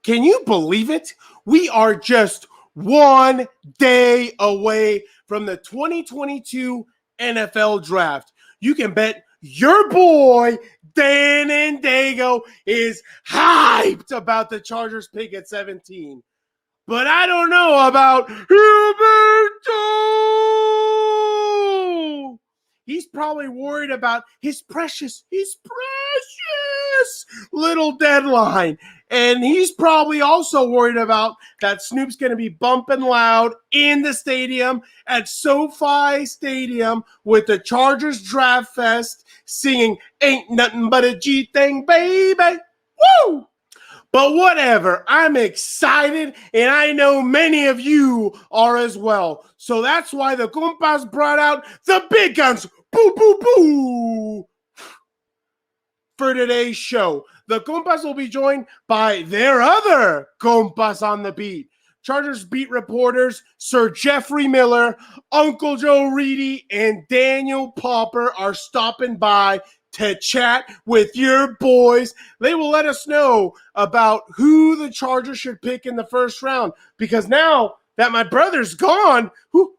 Can you believe it? We are just 1 day away from the 2022 NFL Draft. You can bet your boy Dan and Dago is hyped about the Chargers pick at 17. But I don't know about Herbert. He's probably worried about his precious little deadline. And he's probably also worried about that Snoop's going to be bumping loud in the stadium at SoFi Stadium with the Chargers Draft Fest singing "Ain't Nothing But a G Thing, Baby." Woo! But whatever, I'm excited, and I know many of you are as well. So that's why the Compas brought out the big guns, boo, boo, boo, for today's show. The Compas will be joined by their other Compas on the beat. Chargers beat reporters Sir Jeffrey Miller, Uncle Joe Reedy, and Daniel Popper are stopping by to chat with your boys. They will let us know about who the Chargers should pick in the first round, because now that my brother's gone, who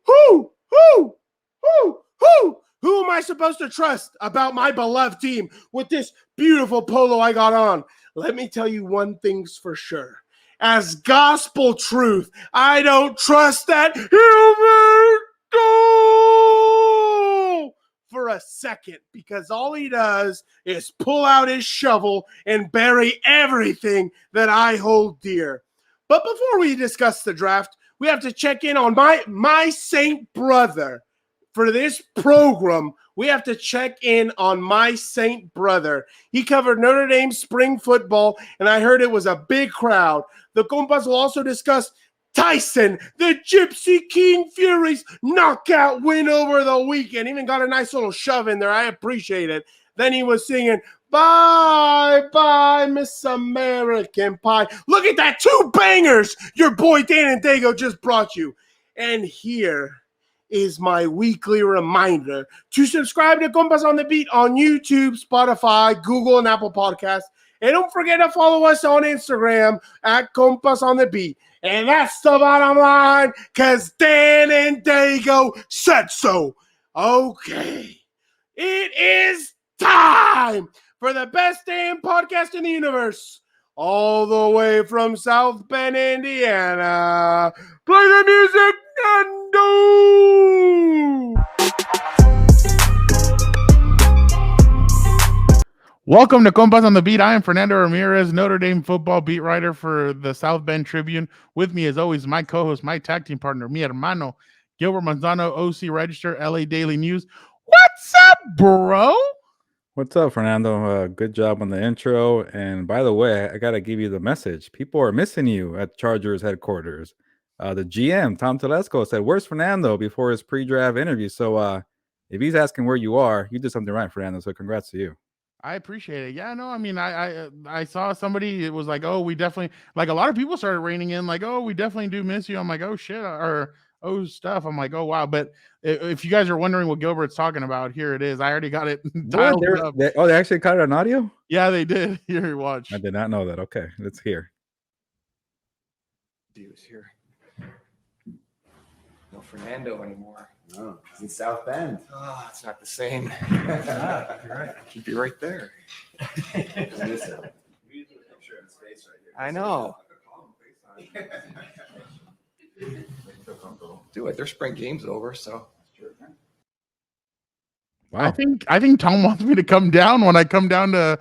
am I supposed to trust about my beloved team with this beautiful polo I got on? Let me tell you one thing's for sure. As gospel truth, I don't trust that Herbert for a second, because all he does is pull out his shovel and bury everything that I hold dear. But before we discuss the draft, we have to check in on my saint brother. For this program, we have to check in on my saint brother. He covered Notre Dame spring football, and I heard it was a big crowd. The Compas will also discuss Tyson, the Gypsy King Fury's knockout win over the weekend. Even got a nice little shove in there. I appreciate it. Then he was singing, "Bye, bye, Miss American Pie." Look at that, 2 bangers your boy Dan and Dago just brought you. And here is my weekly reminder to subscribe to Compas on the Beat on YouTube, Spotify, Google, and Apple Podcasts. And don't forget to follow us on Instagram at Compas on the Beat. And that's the bottom line, because Dan and Dago said so. Okay, it is time for the best damn podcast in the universe, all the way from South Bend, Indiana. Play the music, Fernando! Welcome to Compas on the Beat. I am Fernando Ramirez, Notre Dame football beat writer for the South Bend Tribune. With me, as always, my co-host, my tag team partner, mi hermano, Gilbert Manzano, OC Register, LA Daily News. What's up, bro? What's up, Fernando? Good job on the intro. And by the way, I got to give you the message. People are missing you at Chargers headquarters. The GM, Tom Telesco, said, "Where's Fernando?" before his pre-draft interview. So if he's asking where you are, you did something right, Fernando. So congrats to you. I appreciate it. Yeah, no, I mean, I saw somebody, it was like, oh, we definitely, like a lot of people started raining in, like, oh, we definitely do miss you. I'm like, oh, shit, or oh, stuff. I'm like, oh, wow. But if you guys are wondering what Gilbert's talking about, here it is. I already got it dialed up. They actually caught it on audio? Yeah, they did. Here, watch. I did not know that. Okay, let's hear. Dude's here. No Fernando anymore. No, it's in South Bend. Oh, it's not the same. You're right. He'd be right there. I know. Do it. Their spring game's over, so. Wow. I think Tom wants me to come down when I come down to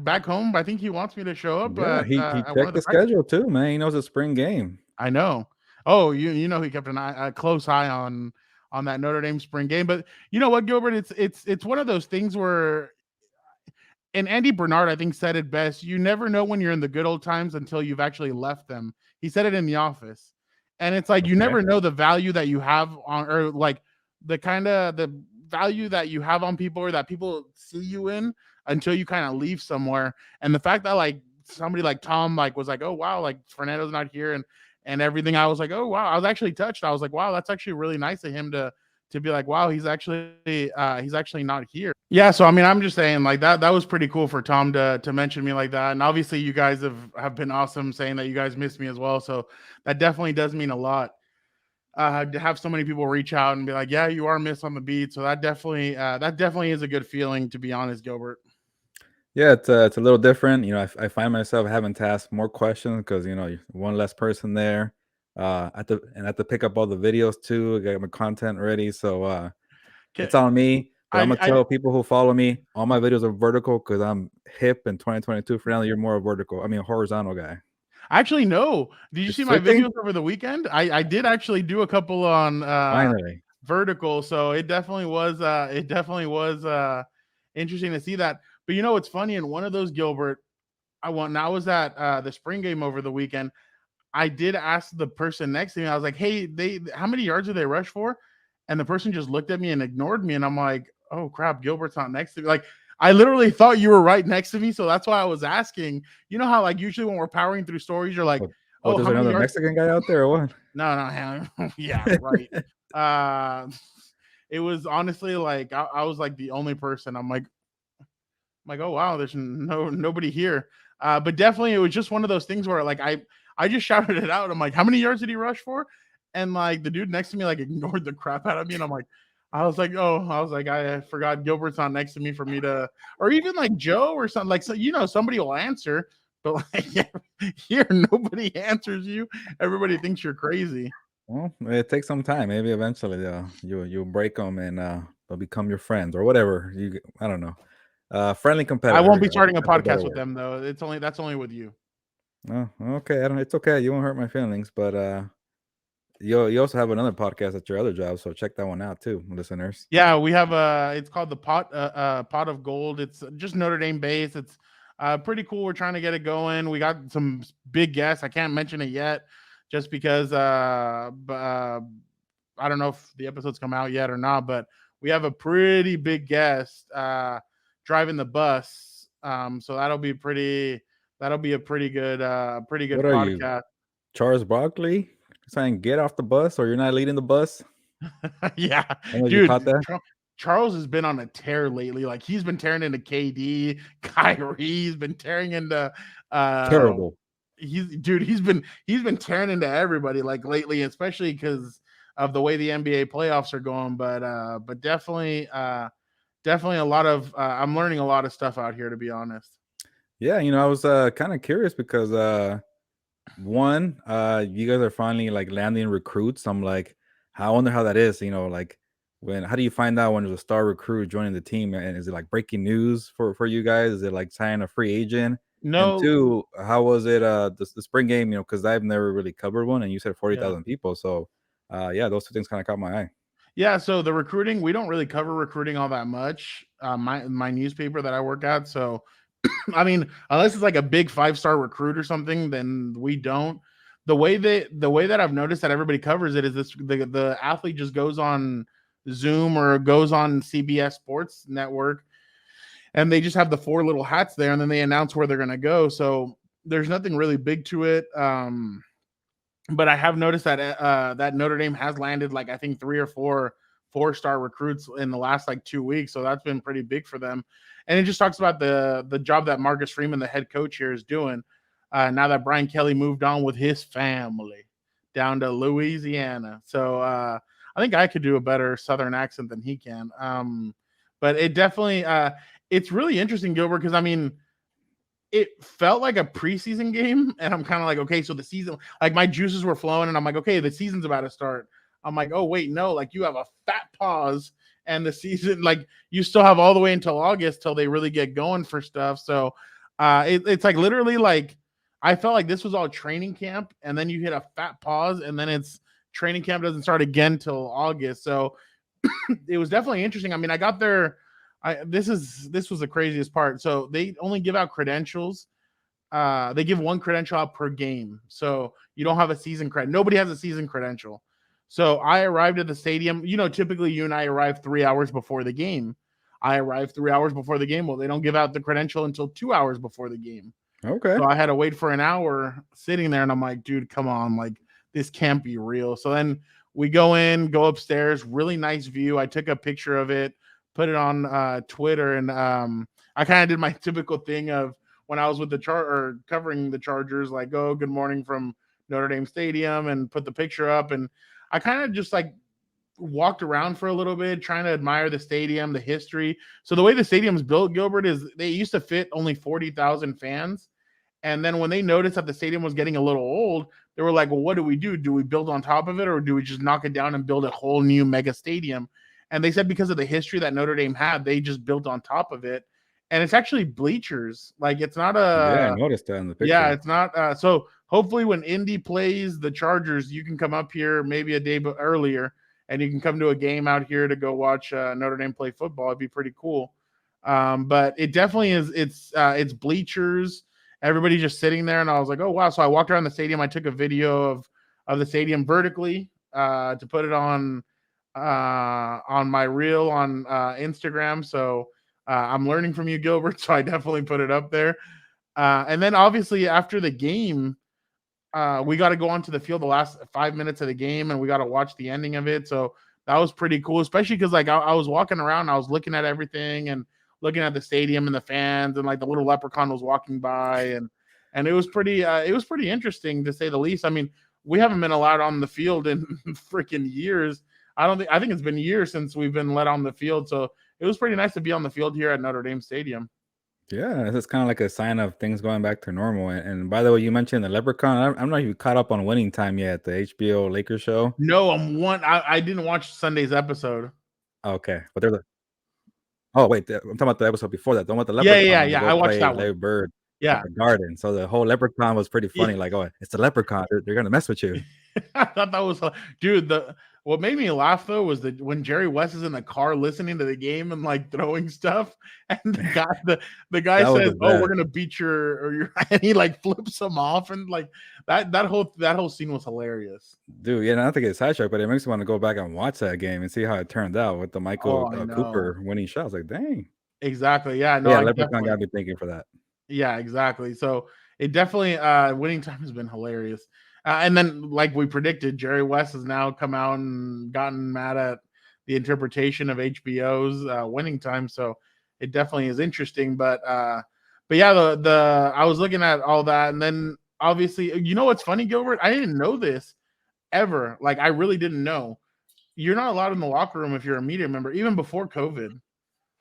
back home. I think he wants me to show up. Yeah, he checked the schedule too, man. He knows it's spring game. I know. Oh, you know, he kept a close eye on that Notre Dame spring game. But you know what, Gilbert? It's one of those things where, and Andy Bernard, I think, said it best. You never know when you're in the good old times until you've actually left them. He said it in The Office, and it's like you never know the value that you have on, or like the value that you have on people, or that people see you in, until you kind of leave somewhere. And the fact that like somebody like Tom like was like, oh wow, like Fernando's not here, and everything, I was like, oh wow, I was actually touched. I was like, wow, that's actually really nice of him to to be like, wow, he's actually not here. Yeah, so I mean, I'm just saying like that was pretty cool for Tom to mention me like that. And obviously you guys have been awesome saying that you guys miss me as well. So that definitely does mean a lot. To have so many people reach out and be like, yeah, you are missed on the beat. So that definitely is a good feeling, to be honest, Gilbert. Yeah, it's a little different. You know, I find myself having to ask more questions because you know one less person there. I have to pick up all the videos too. Get my content ready, so it's on me. But I'm gonna tell people who follow me, all my videos are vertical because I'm hip in 2022. Fernando, you're more a vertical. I mean, a horizontal guy. Actually, no. Did you It's see my switching? videos over the weekend? I did actually do a couple on Finally. vertical, so it definitely was interesting to see that. But you know what's funny? In one of those, Gilbert, I was at the spring game over the weekend. I did ask the person next to me. I was like, "Hey, how many yards do they rush for?" And the person just looked at me and ignored me. And I'm like, "Oh crap, Gilbert's not next to me." Like, I literally thought you were right next to me, so that's why I was asking. You know how like usually when we're powering through stories, you're like, Oh, "Oh, there's how many another yards?" Mexican guy out there or what? No, yeah, right. Uh, it was honestly like I was like the only person. I'm like, oh wow, there's nobody here. But definitely, it was just one of those things where like I just shouted it out. I'm like, how many yards did he rush for? And like the dude next to me like ignored the crap out of me, and I was like, I forgot Gilbert's not next to me for me to, or even like Joe or something like so. You know, somebody will answer, but like here nobody answers you. Everybody thinks you're crazy. Well, it takes some time. Maybe eventually you'll break them and they'll become your friends or whatever. I don't know. Friendly I competitor. won't be starting a That's a better podcast with word. them though. That's only with you. Oh, okay. I don't. It's okay. You won't hurt my feelings. But you also have another podcast at your other job, so check that one out too, listeners. Yeah, we have it's called the pot of gold. It's just Notre Dame based. It's pretty cool. We're trying to get it going. We got some big guests. I can't mention it yet, just because I don't know if the episodes come out yet or not. But we have a pretty big guest driving the bus. So that'll be a pretty good What are you, podcast. Charles Barkley? Saying get off the bus, or you're not leading the bus? Yeah, I don't know if you dude. caught that. Charles has been on a tear lately. Like he's been tearing into KD, Kyrie. He's been tearing into Terrible. he's been tearing into everybody like lately, especially because of the way the NBA playoffs are going. But definitely definitely a lot of I'm learning a lot of stuff out here, to be honest. Yeah, I was kind of curious because one, you guys are finally like landing recruits. I'm like, I wonder how that is. Like how do you find out when there's a star recruit joining the team? And is it like breaking news for you guys? Is it like signing a free agent? And No, two, how was it the spring game? Because I've never really covered one, and you said 40,000 people. So yeah, those two things kind of caught my eye. yeah, so the recruiting, we don't really cover recruiting all that much. My newspaper that I work at, so I mean, unless it's like a big 5-star recruit or something, then we don't. The way that I've noticed that everybody covers it is the athlete just goes on Zoom or goes on CBS Sports Network, and they just have the 4 little hats there, and then they announce where they're gonna go. So there's nothing really big to it. But I have noticed that that Notre Dame has landed like I think 3 or 4 4-star recruits in the last like 2 weeks, so that's been pretty big for them. And it just talks about the job that Marcus Freeman, the head coach here, is doing now that Brian Kelly moved on with his family down to Louisiana. So I think I could do a better Southern accent than he can. But it definitely it's really interesting, Gilbert, because I mean, it felt like a preseason game, and I'm kind of like, okay, so the season, like my juices were flowing, and I'm like, okay, the season's about to start. I'm like, oh wait, no, like you have a fat pause, and the season, like you still have all the way until August till they really get going for stuff. So it's like literally like I felt like this was all training camp, and then you hit a fat pause, and then it's training camp doesn't start again till August. So it was definitely interesting. I mean, I got there. This was the craziest part. So they only give out credentials. They give 1 credential out per game. So you don't have a season credit. Nobody has a season credential. So I arrived at the stadium. Typically you and I arrive 3 hours before the game. I arrived 3 hours before the game. Well, they don't give out the credential until 2 hours before the game. Okay. So I had to wait for an hour sitting there, and I'm like, dude, come on, like this can't be real. So then We go in, go upstairs, really nice view. I took a picture of it, put it on Twitter, and I kind of did my typical thing of when I was with the covering the Chargers, like, oh, good morning from Notre Dame Stadium, and put the picture up. And I kind of just like walked around for a little bit, trying to admire the stadium, the history. So the way the stadium's built, Gilbert, is they used to fit only 40,000 fans. And then when they noticed that the stadium was getting a little old, they were like, well, what do we do? Do we build on top of it, or do we just knock it down and build a whole new mega stadium? And they said because of the history that Notre Dame had, they just built on top of it. And it's actually bleachers. Like, it's not Yeah, I noticed that in the picture. yeah, it's not. So hopefully when Indy plays the Chargers, you can come up here maybe a day earlier, and you can come to a game out here to go watch Notre Dame play football. It'd be pretty cool. But it definitely is. It's bleachers. Everybody just sitting there, and I was like, oh wow. So I walked around the stadium. I took a video of the stadium vertically to put it on my reel on Instagram. So I'm learning from you, Gilbert. So I definitely put it up there. And then obviously after the game, we got to go onto the field the last 5 minutes of the game, and we got to watch the ending of it. So that was pretty cool, especially because like I was walking around, I was looking at everything and looking at the stadium and the fans, and like the little leprechaun was walking by, and it was pretty interesting to say the least. I mean, we haven't been allowed on the field in freaking years. I think it's been years since we've been let on the field. So it was pretty nice to be on the field here at Notre Dame Stadium. Yeah, it's kind of like a sign of things going back to normal. And by the way, you mentioned the leprechaun. I'm not even caught up on Winning Time yet, the HBO Lakers show. No, I didn't watch Sunday's episode. Okay, but there's oh wait, I'm talking about the episode before that. The one with the Yeah, leprechaun. yeah. I watched that one. Larry Bird. Yeah, At the garden. So the whole leprechaun was pretty funny. Yeah. Like, oh, it's the leprechaun. They're gonna mess with you. I thought that was, dude. What made me laugh though was that when Jerry West is in the car listening to the game and like throwing stuff, and the guy That was says, the "Oh, we're best. gonna beat your," and he like flips him off, and like that whole scene was hilarious. Dude, yeah, not to get sidetracked, but it makes me want to go back and watch that game and see how it turned out with the Michael Oh, I know. Cooper winning shot. I was like, dang. Exactly. Yeah. No. Yeah, I leprechaun definitely. got me thinking for that. Yeah. Exactly. So it definitely Winning Time has been hilarious. And then, like we predicted, Jerry West has now come out and gotten mad at the interpretation of HBO's Winning Time. So it definitely is interesting. But yeah, the I was looking at all that, and then obviously, you know what's funny, Gilbert? I didn't know this ever. Like, I really didn't know. You're not allowed in the locker room if you're a media member, even before COVID.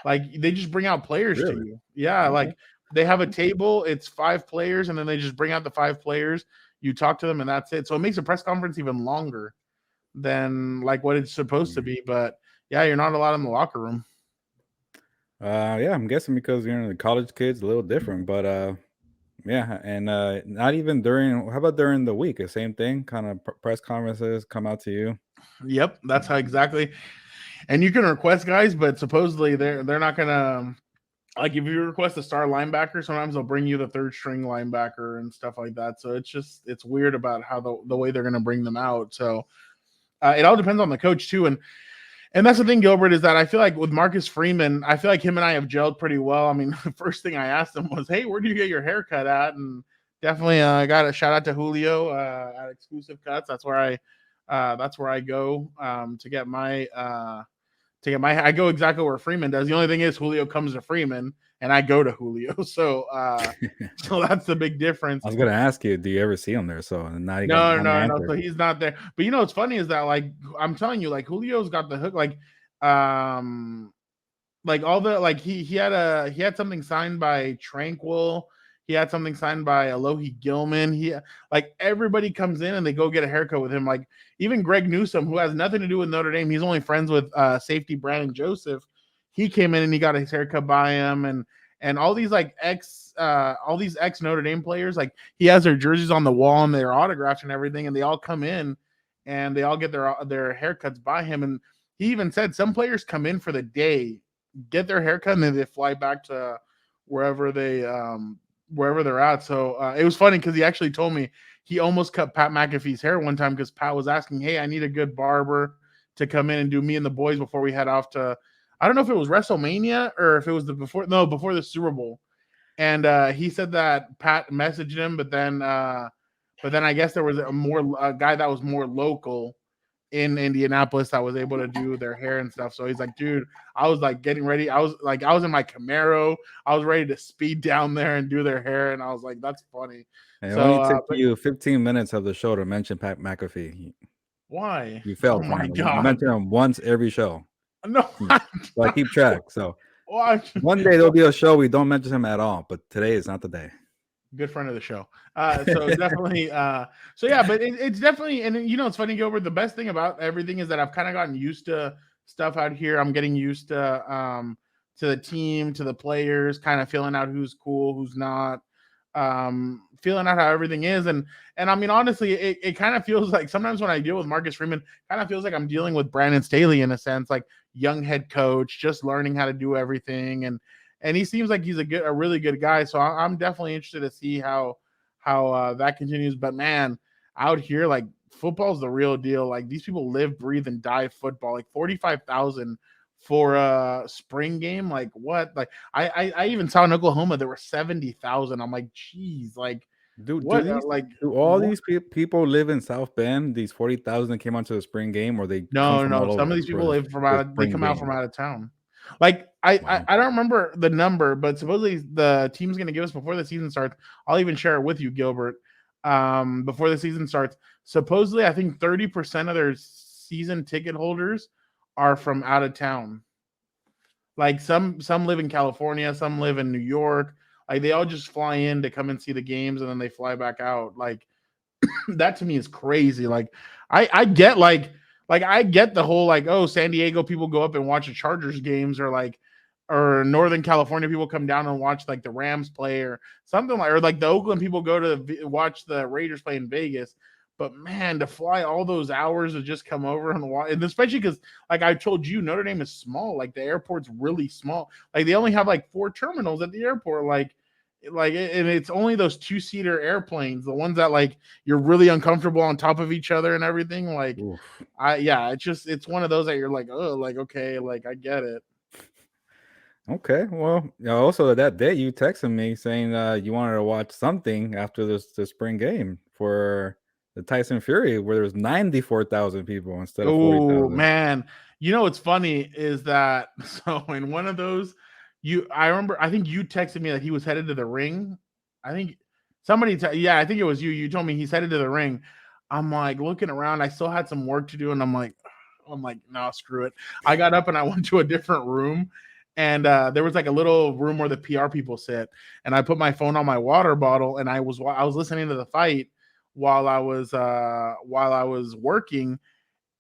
Like, they just bring out players to Really? you. Yeah, Okay. like they have a table. It's 5 players, and then they just bring out the 5 players. You talk to them, and that's it. So it makes a press conference even longer than like what it's supposed to be. But yeah, you're not allowed in the locker room. Yeah, I'm guessing because the college kids a little different, but yeah, and not even during. How about during the week? The same thing, kind of press conferences come out to you. Yep, that's how exactly. And you can request guys, but supposedly they're not gonna, like, if you request a star linebacker, sometimes they'll bring you the 3rd string linebacker and stuff like that. So it's weird about how the way they're gonna bring them out. So it all depends on the coach too. And that's the thing, Gilbert, is that I feel like with Marcus Freeman, I feel like him and I have gelled pretty well. I mean, the first thing I asked him was, hey, where do you get your haircut at? And definitely got a shout out to Julio at Exclusive Cuts. That's where I go to get my I go exactly where Freeman does. The only thing is Julio comes to Freeman and I go to Julio. So so that's the big difference. I was gonna ask you, do you ever see him there? So not even No. So he's not there. But you know what's funny is that, like, I'm telling you, like, Julio's got the hook. Like all the, like, he had something signed by Tranquil. He had something signed by Alohi Gilman. He, like, everybody comes in and they go get a haircut with him. Like, even Greg Newsome, who has nothing to do with Notre Dame, he's only friends with safety Brandon Joseph. He came in and he got his haircut by him, and all these like ex Notre Dame players, like, he has their jerseys on the wall and their autographs and everything, and they all come in and they all get their haircuts by him. And he even said some players come in for the day, get their haircut, and then they fly back to wherever they're at. So it was funny because he actually told me he almost cut Pat McAfee's hair one time because Pat was asking, hey, I need a good barber to come in and do me and the boys before we head off to, I don't know if it was WrestleMania or if it was before the Super Bowl. And he said that Pat messaged him, but then I guess there was a guy that was more local in Indianapolis that was able to do their hair and stuff. So he's like, dude, I was like getting ready. I was in my Camaro. I was ready to speed down there and do their hair. And I was like, that's funny. It So, only took but you 15 minutes of the show to mention Pat McAfee. why? You Oh failed, my Fernando. You God. mention him once every show. No. So I keep track. So Well, one day there'll be a show we don't mention him at all, but today is not the day. good friend of the show. So definitely, so yeah, but it's definitely, and you know, it's funny, Gilbert. The best thing about everything is that I've kind of gotten used to stuff out here. I'm getting used to the team, to the players, kind of feeling out who's cool, who's not, feeling out how everything is. And I mean, honestly, it kind of feels like sometimes when I deal with Marcus Freeman, kind of feels like I'm dealing with Brandon Staley in a sense, like young head coach, just learning how to do everything. And he seems like he's a really good guy. So I'm definitely interested to see how that continues. But man, out here, like football's the real deal. Like these people live, breathe, and die football. Like 45,000 for a spring game. Like what? Like I even saw in Oklahoma there were 70,000. I'm like, geez, like Do what? all these people live in South Bend? These 40,000 that came onto the spring game, or they come from No. all Some over of these for people live from the out. They spring come out game? from out of town. Like Wow. I don't remember the number, but supposedly the team's going to give us before the season starts. I'll even share it with you, Gilbert. Before the season starts, supposedly I think 30% of their season ticket holders are from out of town. Like some live in California, some live in New York. Like they all just fly in to come and see the games, and then they fly back out. Like that to me is crazy. Like I get like I get the whole like, oh, San Diego people go up and watch the Chargers games, or Northern California people come down and watch like the Rams play or something, or like the Oakland people go to watch the Raiders play in Vegas. But man, to fly all those hours to just come over and watch, and especially because like I told you, Notre Dame is small. Like the airport's really small. Like they only have like 4 terminals at the airport. And it's only those 2-seater airplanes, the ones that like you're really uncomfortable on top of each other and everything. Like, Oof. it's one of those that you're like, oh, like okay, like I get it. Okay, well, also that day you texted me saying you wanted to watch something after the spring game for the Tyson Fury, where there's 94,000 people instead of Oh 40,000. man, you know what's funny is that so in one of those, I remember I think you texted me that he was headed to the ring. I think I think it was you. You told me he's headed to the ring. I'm like looking around. I still had some work to do, and I'm like, no, screw it. I got up and I went to a different room, and there was like a little room where the PR people sit, and I put my phone on my water bottle, and I was listening to the fight while I was working,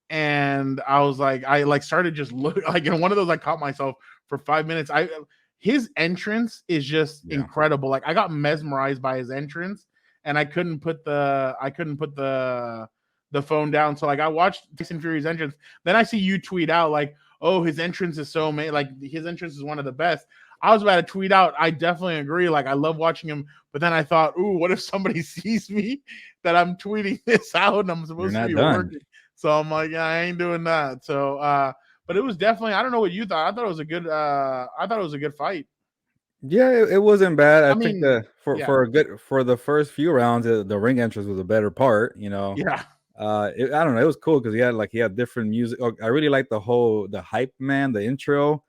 and I was like, I like started just look like in one of those, I caught myself for 5 minutes. His entrance is just incredible. Like I got mesmerized by his entrance, and I couldn't put the phone down. So like I watched Tyson Fury's entrance. Then I see you tweet out like, oh, his entrance is so amazing. Like his entrance is one of the best. I was about to tweet out, I definitely agree. Like I love watching him, but then I thought, ooh, what if somebody sees me that I'm tweeting this out and I'm supposed to be working? So I'm like, yeah, I ain't doing that. So but it was definitely, I don't know what you thought. I thought it was a good fight. Yeah, it wasn't bad. I think mean, that for the first few rounds, the ring entrance was a better part. You know, Yeah. I don't know. It was cool because he had different music. Oh, I really like the hype man, the intro,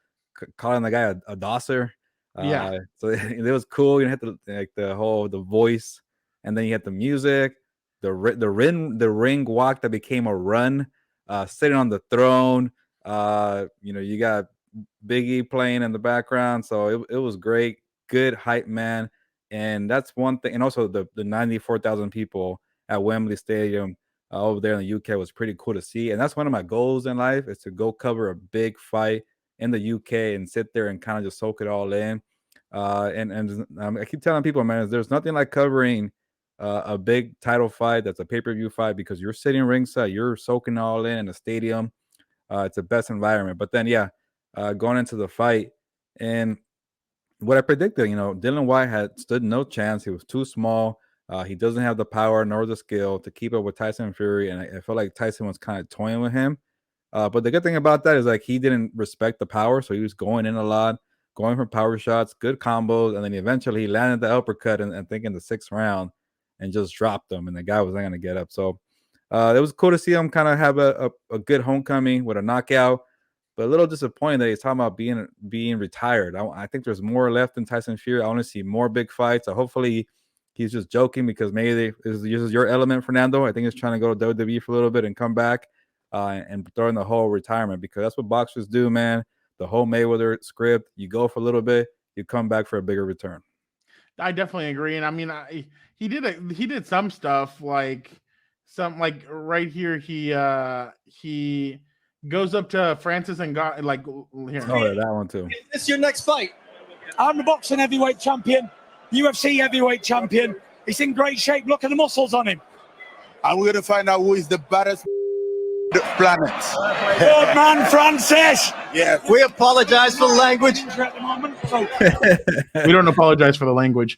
calling the guy a dosser. So it was cool. You had the voice, and then you had the music, the ring walk that became a run, sitting on the throne. You got Biggie playing in the background, so it was great. Good hype man, and that's one thing. And also the 94,000 people at Wembley Stadium over there in the UK was pretty cool to see. And that's one of my goals in life, is to go cover a big fight in the UK and sit there and kind of just soak it all in. I keep telling people, man, there's nothing like covering a big title fight that's a pay-per-view fight, because you're sitting ringside, you're soaking all in the stadium. It's the best environment. But then, going into the fight, and what I predicted, Dylan White had stood no chance. He was too small. He doesn't have the power nor the skill to keep up with Tyson Fury, and I felt like Tyson was kind of toying with him. But the good thing about that is like he didn't respect the power, so he was going in a lot, going for power shots, good combos, and then eventually he landed the uppercut, and I think in the 6th round, and just dropped him, and the guy was not going to get up. So It was cool to see him kind of have a good homecoming with a knockout, but a little disappointing that he's talking about being retired. I think there's more left in Tyson Fury. I want to see more big fights. So hopefully he's just joking, because maybe this is your element, Fernando. I think he's trying to go to WWE for a little bit and come back and throw in the whole retirement, because that's what boxers do, man. The whole Mayweather script: you go for a little bit, you come back for a bigger return. I definitely agree, and I mean, he did some stuff like right here. He goes up to Francis and got like here. Oh, yeah, that one too. This is your next fight. I'm the boxing heavyweight champion, UFC heavyweight champion. He's in great shape. Look at the muscles on him. And we're going to find out who is the baddest the planet. Good man, Francis. Yeah. We apologize for the language. We don't apologize for the language.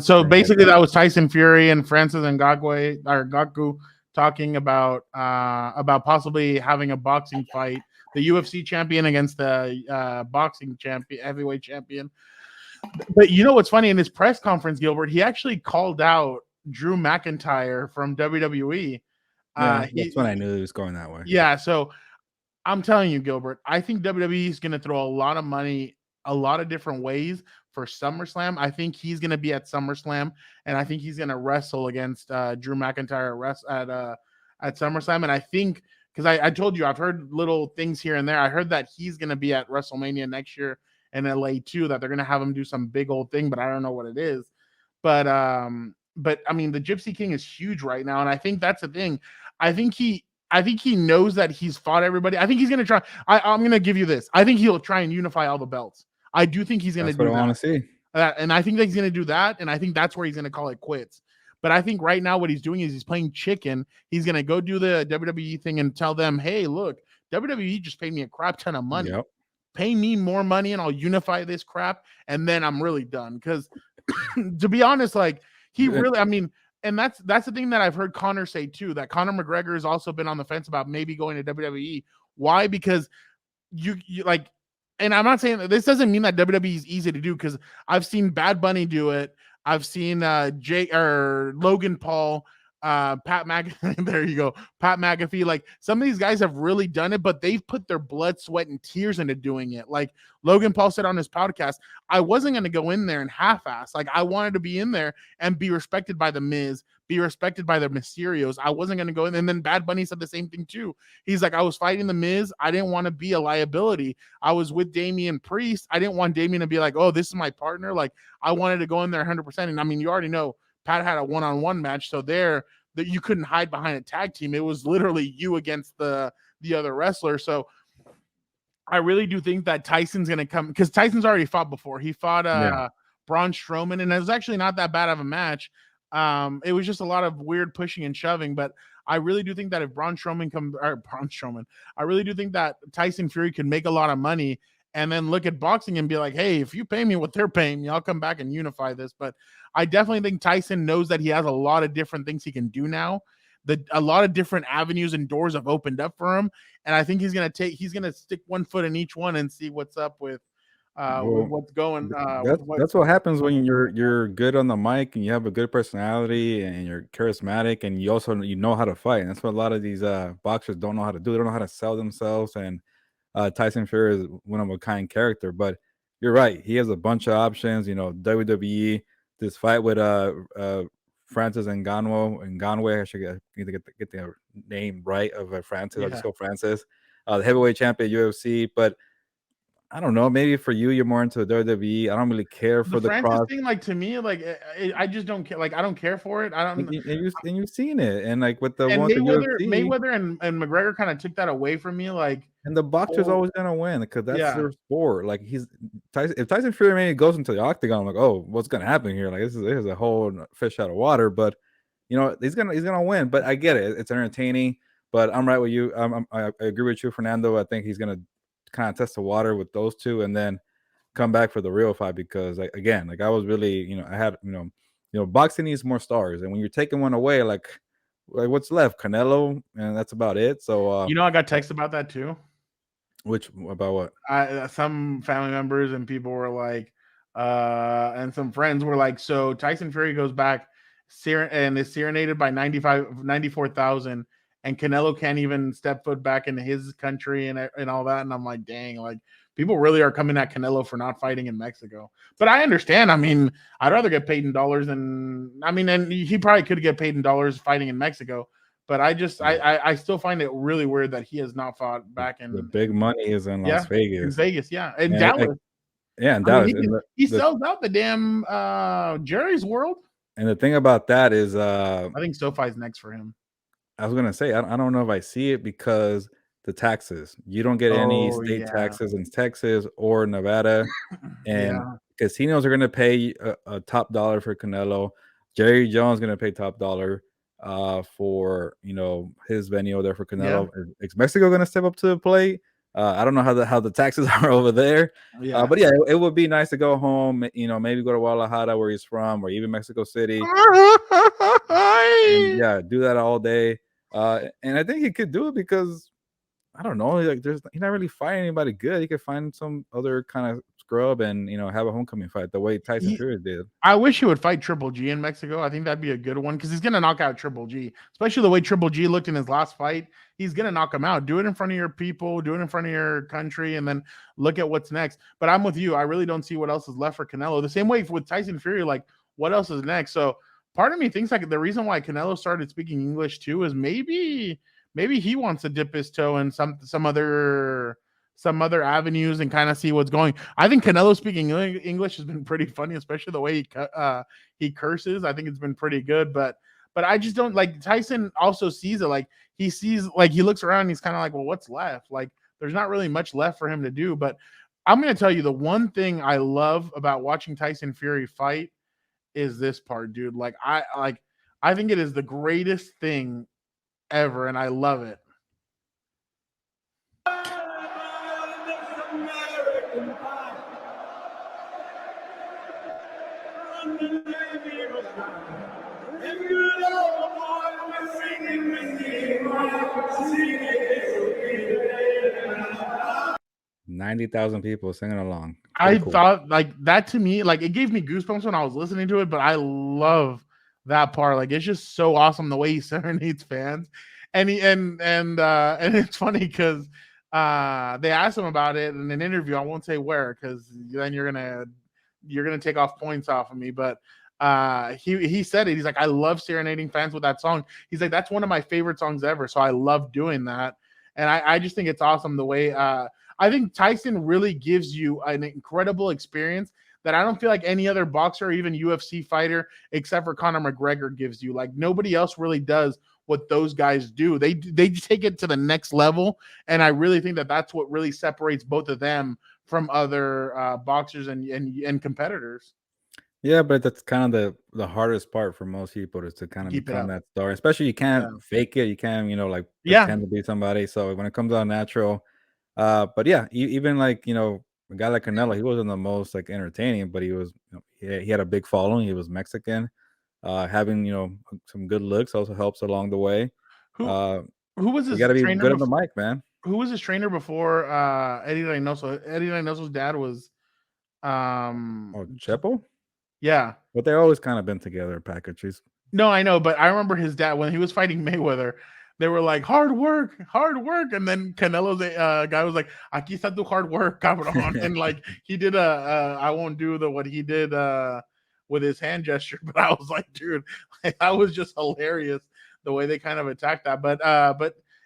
So basically, that was Tyson Fury and Francis Ngannou talking about possibly having a boxing fight, the UFC champion against the boxing champion, heavyweight champion. But you know what's funny? In his press conference, Gilbert, he actually called out Drew McIntyre from WWE. Yeah, that's when I knew he was going that way. Yeah, so I'm telling you, Gilbert, I think WWE is going to throw a lot of money a lot of different ways for SummerSlam. I think he's going to be at SummerSlam, and I think he's going to wrestle against Drew McIntyre at SummerSlam. And I think, because I told you, I've heard little things here and there. I heard that he's going to be at WrestleMania next year in LA too, that they're going to have him do some big old thing, but I don't know what it is. But I mean, the Gypsy King is huge right now, and I think that's the thing. I think he knows that he's fought everybody. I think he's going to try. I'm going to give you this. I think he'll try and unify all the belts. I do think he's going to do that. That's what I want to see. And I think that he's going to do that, and I think that's where he's going to call it quits. But I think right now what he's doing is he's playing chicken. He's going to go do the WWE thing and tell them, hey, look, WWE just paid me a crap ton of money. Yep. Pay me more money and I'll unify this crap, and then I'm really done. Because to be honest, like, he really, I mean, and that's the thing that I've heard Conor say too, that Conor McGregor has also been on the fence about maybe going to WWE. Why? Because you like, and I'm not saying that this doesn't mean that WWE is easy to do, because I've seen Bad Bunny do it. I've seen Logan Paul, Pat McAfee. There you go, Pat McAfee. Like, some of these guys have really done it, but they've put their blood, sweat, and tears into doing it. Like Logan Paul said on his podcast, I wasn't going to go in there and half-ass. Like, I wanted to be in there and be respected by the Miz, be respected by the Mysterios. I wasn't going to go in. And then Bad Bunny said the same thing too. He's like, I was fighting the Miz. I didn't want to be a liability. I was with Damian Priest. I didn't want Damian to be like, oh, this is my partner. Like, I wanted to go in there 100%. And I mean, you already know Pat had a one-on-one match, so that you couldn't hide behind a tag team. It was literally you against the other wrestler. So I really do think that Tyson's going to come, because Tyson's already fought before. He fought Braun Strowman, and it was actually not that bad of a match. It was just a lot of weird pushing and shoving, but I really do think that if I really do think that Tyson Fury could make a lot of money and then look at boxing and be like, hey, if you pay me what they're paying me, I'll come back and unify this. But I definitely think Tyson knows that he has a lot of different things he can do now. A lot of different avenues and doors have opened up for him. And I think he's going to stick one foot in each one and see what's up with what's going. That's what happens when you're good on the mic and you have a good personality and you're charismatic and you also know how to fight. And that's what a lot of these boxers don't know how to do. They don't know how to sell themselves. And Tyson Fury is one of a kind character. But you're right. He has a bunch of options. You know, WWE, this fight with Francis Ngannou. I should get the name right of Francis. I'll just go Francis. The heavyweight champion UFC. But I don't know. Maybe for you, you're more into the WWE. I don't really care for the Francis cross thing. Like, to me, like, I just don't care. Like, I don't care for it. I don't. And you've seen it, and like with the and one Mayweather and McGregor kind of took that away from me. Like, and the boxer's always gonna win because that's their sport. Like, if Tyson Fury maybe goes into the octagon, I'm like, oh, what's gonna happen here? Like, this is a whole fish out of water. But you know, he's gonna win. But I get it. It's entertaining. But I'm right with you. I agree with you, Fernando. I think he's gonna kind of test the water with those two and then come back for the real fight, because like, again, like, I was really, I had, boxing needs more stars, and when you're taking one away, like what's left? Canelo, and that's about it. So I got text about that too. About what? Some family members and people were like, and some friends were like, so Tyson Fury goes back and is serenaded by 94,000, and Canelo can't even step foot back into his country and all that. And I'm like, dang, like people really are coming at Canelo for not fighting in Mexico. But I understand. I mean, I'd rather get paid in dollars and he probably could get paid in dollars fighting in Mexico. But I still find it really weird that he has not fought back in the big money is in Las Vegas. In Vegas, and And Dallas. and Dallas. He sells out the damn Jerry's World. And the thing about that is, I think SoFi's next for him. I was gonna say I don't know if I see it because the taxes. You don't get any state taxes in Texas or Nevada, and casinos are gonna pay a top dollar for Canelo. Jerry Jones gonna pay top dollar for his venue there for Canelo. Is Mexico gonna step up to the plate? I don't know how the taxes are over there. But yeah, it would be nice to go home, maybe go to Guadalajara where he's from, or even Mexico City. And do that all day. And I think he could do it because I don't know, like he's not really fighting anybody good. He could find some other kind of scrub and have a homecoming fight the way Tyson Fury did. I wish he would fight Triple G in Mexico. I think that'd be a good one because he's gonna knock out Triple G, especially the way Triple G looked in his last fight. He's gonna knock him out. Do it in front of your people, do it in front of your country, and then look at what's next. But I'm with you. I really don't see what else is left for Canelo. The same way with Tyson Fury, like what else is next? So part of me thinks like the reason why Canelo started speaking English too is maybe he wants to dip his toe in some other avenues and kind of see what's going. I think Canelo speaking English has been pretty funny, especially the way he curses. I think it's been pretty good, but I just don't like Tyson also sees it. Like he sees, like he looks around and he's kind of like, well, what's left? Like there's not really much left for him to do. But I'm going to tell you the one thing I love about watching Tyson Fury fight is this part, dude. Like I think it is the greatest thing ever, and I love it. $90,000 people singing along. I thought like that to me, like it gave me goosebumps when I was listening to it, but I love that part. Like it's just so awesome the way he serenades fans. And it's funny because they asked him about it in an interview. I won't say where because then you're gonna take off points off of me. But he said it. He's like, I love serenading fans with that song. He's like, that's one of my favorite songs ever. So I love doing that. And I just think it's awesome the way I think Tyson really gives you an incredible experience that I don't feel like any other boxer or even UFC fighter except for Conor McGregor gives you. Like nobody else really does what those guys do. They take it to the next level, and I really think that that's what really separates both of them from other boxers and competitors. Yeah, but that's kind of the hardest part for most people is to kind of become that star. Especially you can't fake it. You can't, pretend to be somebody. So when it comes out natural, but yeah, even like a guy like Canelo, he wasn't the most like entertaining, but he was he had a big following. He was Mexican. Having some good looks also helps along the way. Who was his you got to be trainer good on the mic, man. Who was his trainer before Eddie Reynoso? Eddie Reynoso's dad was Chepo? Yeah. But they always kind of been together packages. No, I know, but I remember his dad when he was fighting Mayweather. They were like, hard work. And then Canelo's guy was like, aquí está tu hard work, cabrón. And like he did I won't do what he did with his hand gesture, but I was like, dude, that was just hilarious the way they kind of attacked that. But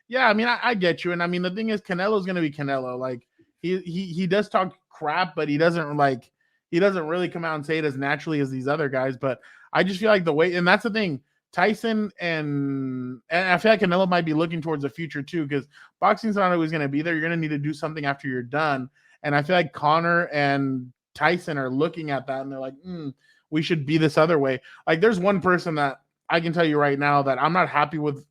yeah, I mean, I get you. And I mean, the thing is, Canelo's gonna be Canelo. Like he does talk crap, but he doesn't really come out and say it as naturally as these other guys. But I just feel like the way, and that's the thing. Tyson and I feel like Canelo might be looking towards the future too, because boxing's not always going to be there. You're going to need to do something after you're done. And I feel like Conor and Tyson are looking at that and they're like, we should be this other way. Like there's one person that I can tell you right now that I'm not happy with.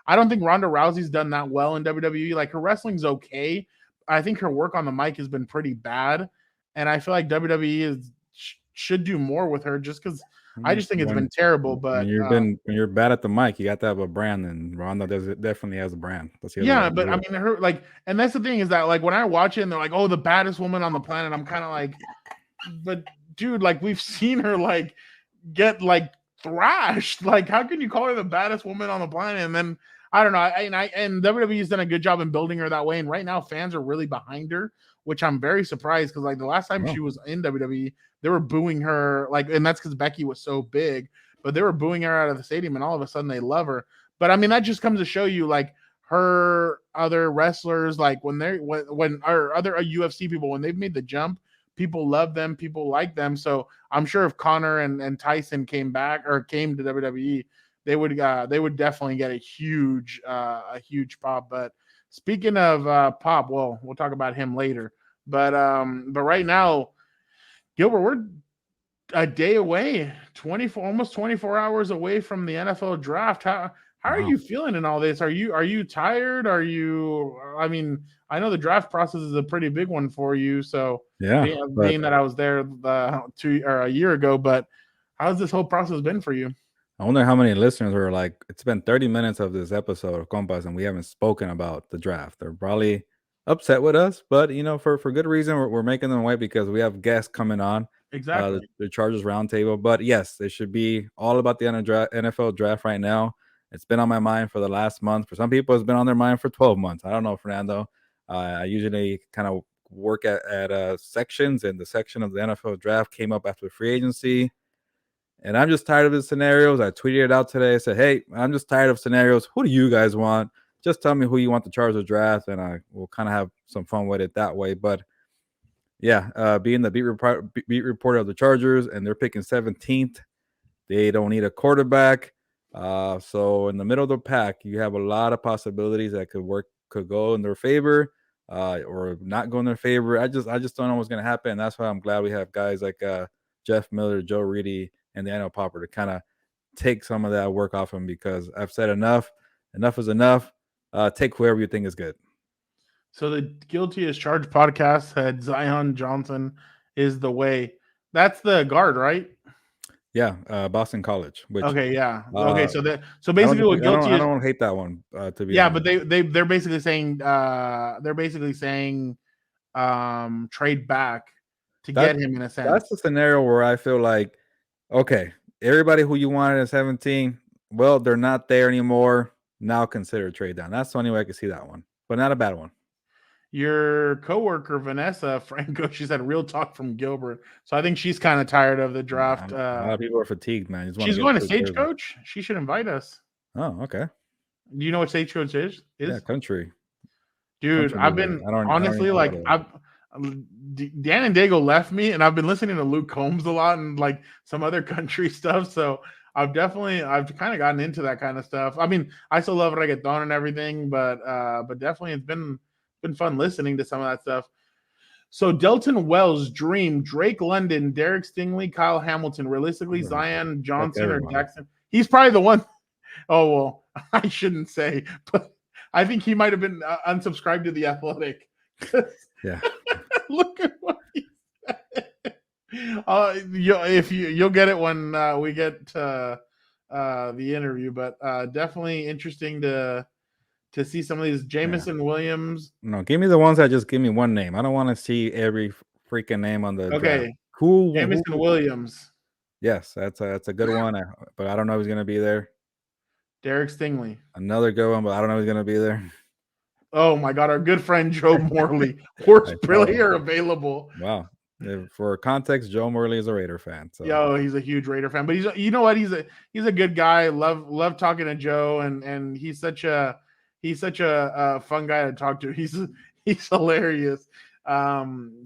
I don't think Ronda Rousey's done that well in WWE. Like her wrestling's okay. I think her work on the mic has been pretty bad. And I feel like WWE should do more with her just because I just think it's been terrible. But when you're bad at the mic, you got to have a brand, and Ronda definitely has a brand. Yeah, but I mean, her like, and that's the thing is that like when I watch it, and they're like, "Oh, the baddest woman on the planet," I'm kind of like, but dude, like we've seen her like get like thrashed. Like, how can you call her the baddest woman on the planet? And then I don't know. And WWE's done a good job in building her that way. And right now, fans are really behind her, which I'm very surprised because like the last time she was in WWE, they were booing her. Like, and that's because Becky was so big, but they were booing her out of the stadium, and all of a sudden they love her. But I mean, that just comes to show you like her other wrestlers, like when our other UFC people, when they've made the jump, people love them, people like them. So I'm sure if Connor and Tyson came to WWE, they would definitely get a huge pop. But speaking of pop, well, we'll talk about him later. But right now, Gilbert, we're a day away, almost 24 hours away from the NFL draft. How are you feeling in all this? Are you tired? I mean, I know the draft process is a pretty big one for you. So being that I was there a year ago, but how's this whole process been for you? I wonder how many listeners were like, it's been 30 minutes of this episode of Compas and we haven't spoken about the draft. They're probably upset with us, but for good reason. We're making them wait because we have guests coming on. Exactly. The Chargers roundtable. But yes, it should be all about the NFL draft right now. It's been on my mind for the last month. For some people, it's been on their mind for 12 months. I don't know, Fernando. I usually kind of work at sections, and the section of the NFL draft came up after free agency. And I'm just tired of the scenarios. I tweeted it out today. I said, hey, I'm just tired of scenarios. Who do you guys want? Just tell me who you want the Chargers draft, and I will kind of have some fun with it that way. But yeah, being the beat reporter of the Chargers, and they're picking 17th. They don't need a quarterback. So in the middle of the pack, you have a lot of possibilities that could go in their favor or not go in their favor. I just don't know what's going to happen. And that's why I'm glad we have guys like Jeff Miller, Joe Reedy, and Daniel Popper to kind of take some of that work off him, because I've said enough. Enough is enough. Take whoever you think is good. So the Guilty as Charged podcast said Zion Johnson is the way. That's the guard, right? Yeah, Boston College. Okay, yeah. Okay, so basically what Guilty I don't hate that one to be honest. But they're basically saying trade back to get him in a sense. That's the scenario where I feel like, okay, everybody who you wanted at 17, well, they're not there anymore. Now consider trade down. That's the only way I can see that one, but not a bad one. Your coworker Vanessa Franco, she said real talk from Gilbert. So I think she's kind of tired of the draft. A lot of people are fatigued, man. She's going to Stagecoach. She should invite us. Oh, okay. Do you know what Stagecoach is? Yeah, country. Dude, country I've been honestly like Dan and Dago left me, and I've been listening to Luke Combs a lot and like some other country stuff. So I've kind of gotten into that kind of stuff. I mean, I still love reggaeton and everything, but definitely it's been fun listening to some of that stuff. So Delton Wells, Dream, Drake London, Derek Stingley, Kyle Hamilton, realistically Zion Johnson or Jackson. He's probably the one. Oh, well, I shouldn't say, but I think he might have been unsubscribed to The Athletic. Yeah. Look at what he said. You'll get it when we get the interview, but definitely interesting to see some of these. Jameson Williams. No, give me the ones that just give me one name. I don't want to see every freaking name on the draft. Cool. Jameson Williams. Yes, that's a good one, but I don't know who's going to be there. Derek Stingley. Another good one, but I don't know who's going to be there. Oh my God, our good friend Joe Morley. Horse player available. Wow. For context, Joe Morley is a Raider fan. So. Yo, he's a huge Raider fan, but you know what? He's a good guy. Love talking to Joe, and he's such a fun guy to talk to. He's hilarious.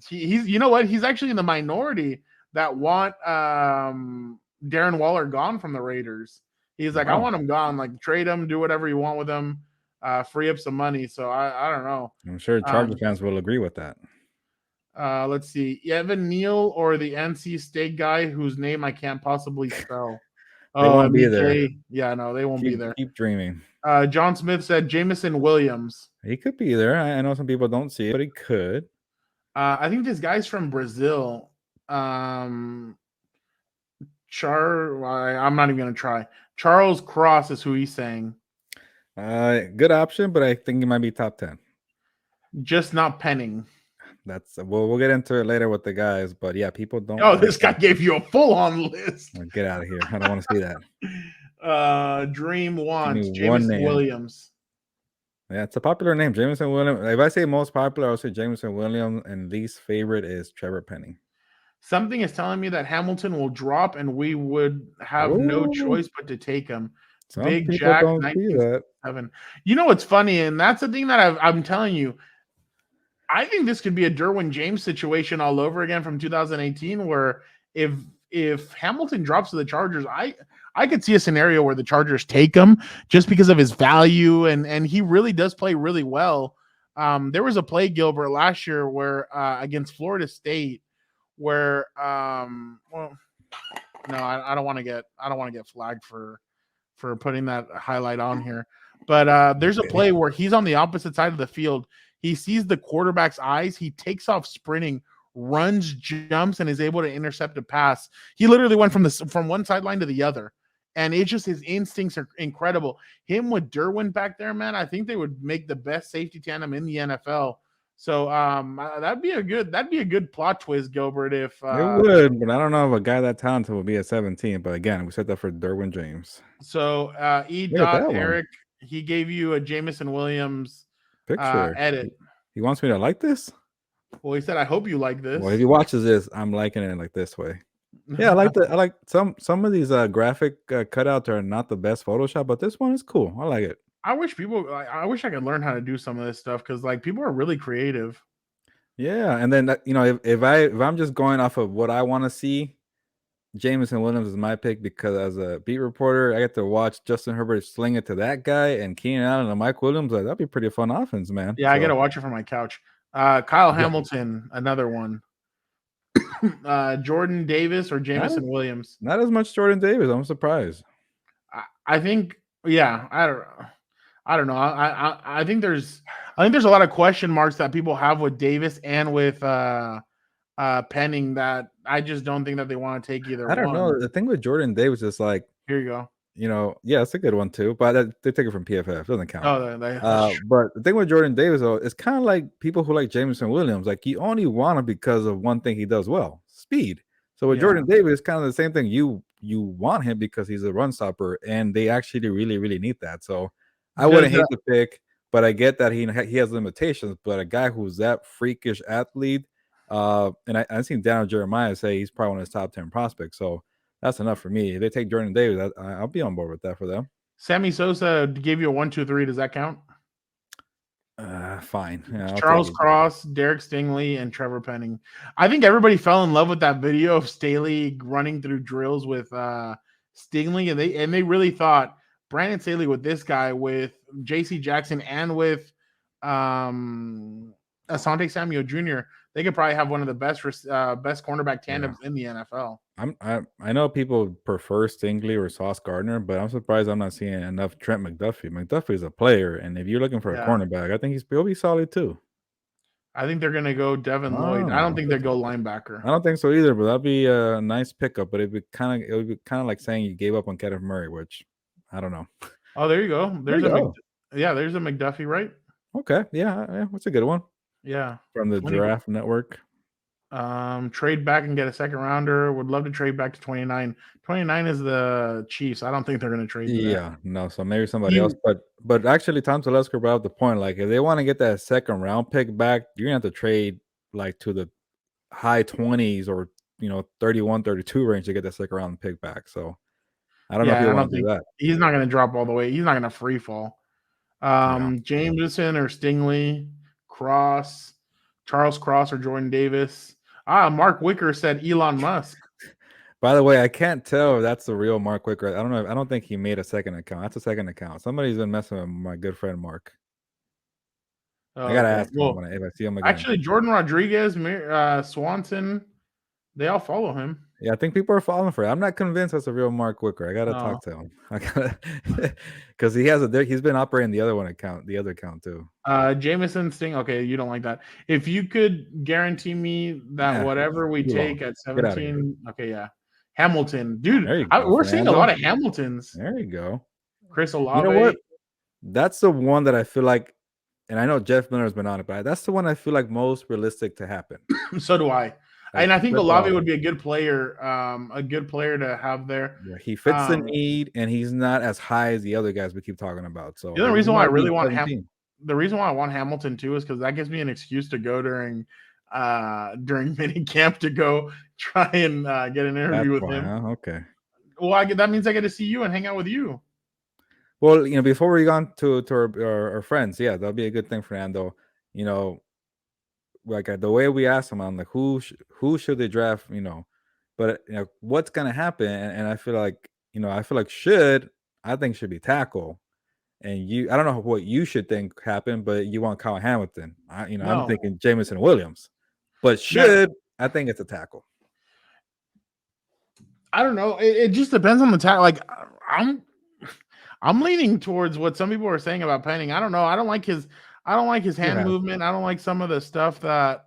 He's you know what? He's actually in the minority that want Darren Waller gone from the Raiders. He's like, I want him gone. Like, trade him, do whatever you want with him, free up some money. So I don't know. I'm sure Charger fans will agree with that. Let's see, Evan Neal or the NC State guy whose name I can't possibly spell. They won't be there. Yeah, no, they won't be there. Keep dreaming. John Smith said Jameson Williams. He could be there. I know some people don't see it, but he could. I think this guy's from Brazil. I'm not even gonna try. Charles Cross is who he's saying. Good option, but I think he might be top 10. Just not Penning. That's we'll get into it later with the guys, but yeah, people don't. Oh, this guy gave you a full-on list. Get out of here! I don't want to see that. Dream Give me wants one Jameson name. Williams. Yeah, it's a popular name, Jameson Williams. If I say most popular, I'll say Jameson Williams, and least favorite is Trevor Penning. Something is telling me that Hamilton will drop, and we would have no Ooh. choice but to take him. Some Big people Jack, don't see that. 1967. You know what's funny, and that's the thing that I'm telling you. I think this could be a Derwin James situation all over again from 2018, where if Hamilton drops to the Chargers, I could see a scenario where the Chargers take him just because of his value, and he really does play really well. There was a play, Gilbert, last year where against Florida State, where well, no, I don't want to get flagged for putting that highlight on here, but there's a play where he's on the opposite side of the field. He sees the quarterback's eyes. He takes off sprinting, runs, jumps, and is able to intercept a pass. He literally went from one sideline to the other, and it's just his instincts are incredible. Him with Derwin back there, man, I think they would make the best safety tandem in the NFL. So that'd be a good plot twist, Gilbert. If it would, but I don't know if a guy that talented would be at 17. But again, we said that for Derwin James. So Eric, he gave you a Jameson Williams picture edit. He wants me to like this. Well, he said, "I hope you like this." Well, if he watches this, I'm liking it like this way. Yeah, I like some of these graphic cutouts are not the best Photoshop, but this one is cool. I like it. I wish I could learn how to do some of this stuff because like people are really creative. Yeah, and then if I'm just going off of what I want to see, Jameson Williams is my pick because as a beat reporter, I get to watch Justin Herbert sling it to that guy and Keenan Allen and Mike Williams. That'd be pretty fun offense, man. Yeah, so I get to watch it from my couch. Kyle Hamilton, another one. Jordan Davis or Jameson Williams? Not as much Jordan Davis. I'm surprised. I think, yeah, I don't know. I think there's a lot of question marks that people have with Davis and with Penning that I just don't think that they want to take either. I don't know. The thing with Jordan Davis is like, here you go. Yeah, it's a good one too, but they take it from PFF. It doesn't count. Oh, but the thing with Jordan Davis, though, it's kind of like people who like Jameson Williams. Like, you only want him because of one thing he does well, speed. So with Jordan Davis, it's kind of the same thing. You want him because he's a run stopper, and they actually really, really need that. So I wouldn't hate the pick, but I get that he has limitations. But a guy who's that freakish athlete, and I've seen Daniel Jeremiah say he's probably one of his top 10 prospects. So that's enough for me. If they take Jordan Davis, I'll be on board with that for them. Sammy Sosa gave you a 1, 2, 3. Does that count? Fine. Yeah, Charles Cross, Derek Stingley, and Trevor Penning. I think everybody fell in love with that video of Staley running through drills with Stingley, and they really thought Brandon Staley with this guy, with J.C. Jackson, and with Asante Samuel Jr., they could probably have one of the best cornerback tandems in the NFL. I know people prefer Stingley or Sauce Gardner, but I'm surprised I'm not seeing enough Trent McDuffie. McDuffie's a player, and if you're looking for a cornerback, I think he'll be solid too. I think they're gonna go Devin Lloyd. I don't think they go linebacker. I don't think so either, but that'd be a nice pickup. But it would be kind of like saying you gave up on Kenneth Murray, which I don't know. Oh, there you go. There's a McDuffie, right? Okay, yeah, that's a good one. Yeah, from the Giraffe Network. Trade back and get a second rounder. Would love to trade back to 29. 29 is the Chiefs. I don't think they're going to trade. No. So maybe somebody else. But actually, Tom Telesco brought up the point. Like, if they want to get that second round pick back, you're gonna have to trade like to the high 20s or 31, 32 range to get that second round pick back. So I don't know if you want to do that. He's not going to drop all the way. He's not going to free fall. Jameson or Stingley. Cross, Charles Cross, or Jordan Davis. Mark Wicker said Elon Musk. By the way, I can't tell if that's the real Mark Wicker. I don't know. I don't think he made a second account. That's a second account. Somebody's been messing with my good friend Mark. I gotta ask him if I see him again. Actually, Jordan Rodriguez, Swanson, they all follow him. Yeah, I think people are falling for it. I'm not convinced that's a real Mark Wicker. I gotta talk to him. I gotta because he's been operating the other account too. Jameson Sting. Okay, you don't like that. If you could guarantee me that whatever we take at 17, okay, yeah, Hamilton, dude. We're seeing a lot of Hamiltons. There you go. Chris Olave. You know what? That's the one that I feel like and I know Jeff Miller's been on it, but that's the one I feel like most realistic to happen. So do I. Like, And I think Jeff Olave Olave. would be a good player to have there. Yeah, he fits the Um, need, and he's not as high as the other guys we keep talking about. So The other he reason why I might be really want 17. the reason why I want Hamilton too is because that gives me an excuse to go during mini camp to go try and get an interview That's with why, him. huh? Okay. Well, that means I get to see you and hang out with you. Well, before we go on to our friends, yeah, that'll be a good thing, Fernando. Like the way we asked him, I'm like, who should they draft? But what's gonna happen? And I feel like I think should be tackle. And I don't know what you should think happened, but you want Kyle Hamilton. I'm No. thinking Jamison Williams, but I think it's a tackle. I don't know. It just depends on the tackle. Like I'm leaning towards what some people are saying about Penning. I don't know. I don't like his hand movement. I don't like some of the stuff that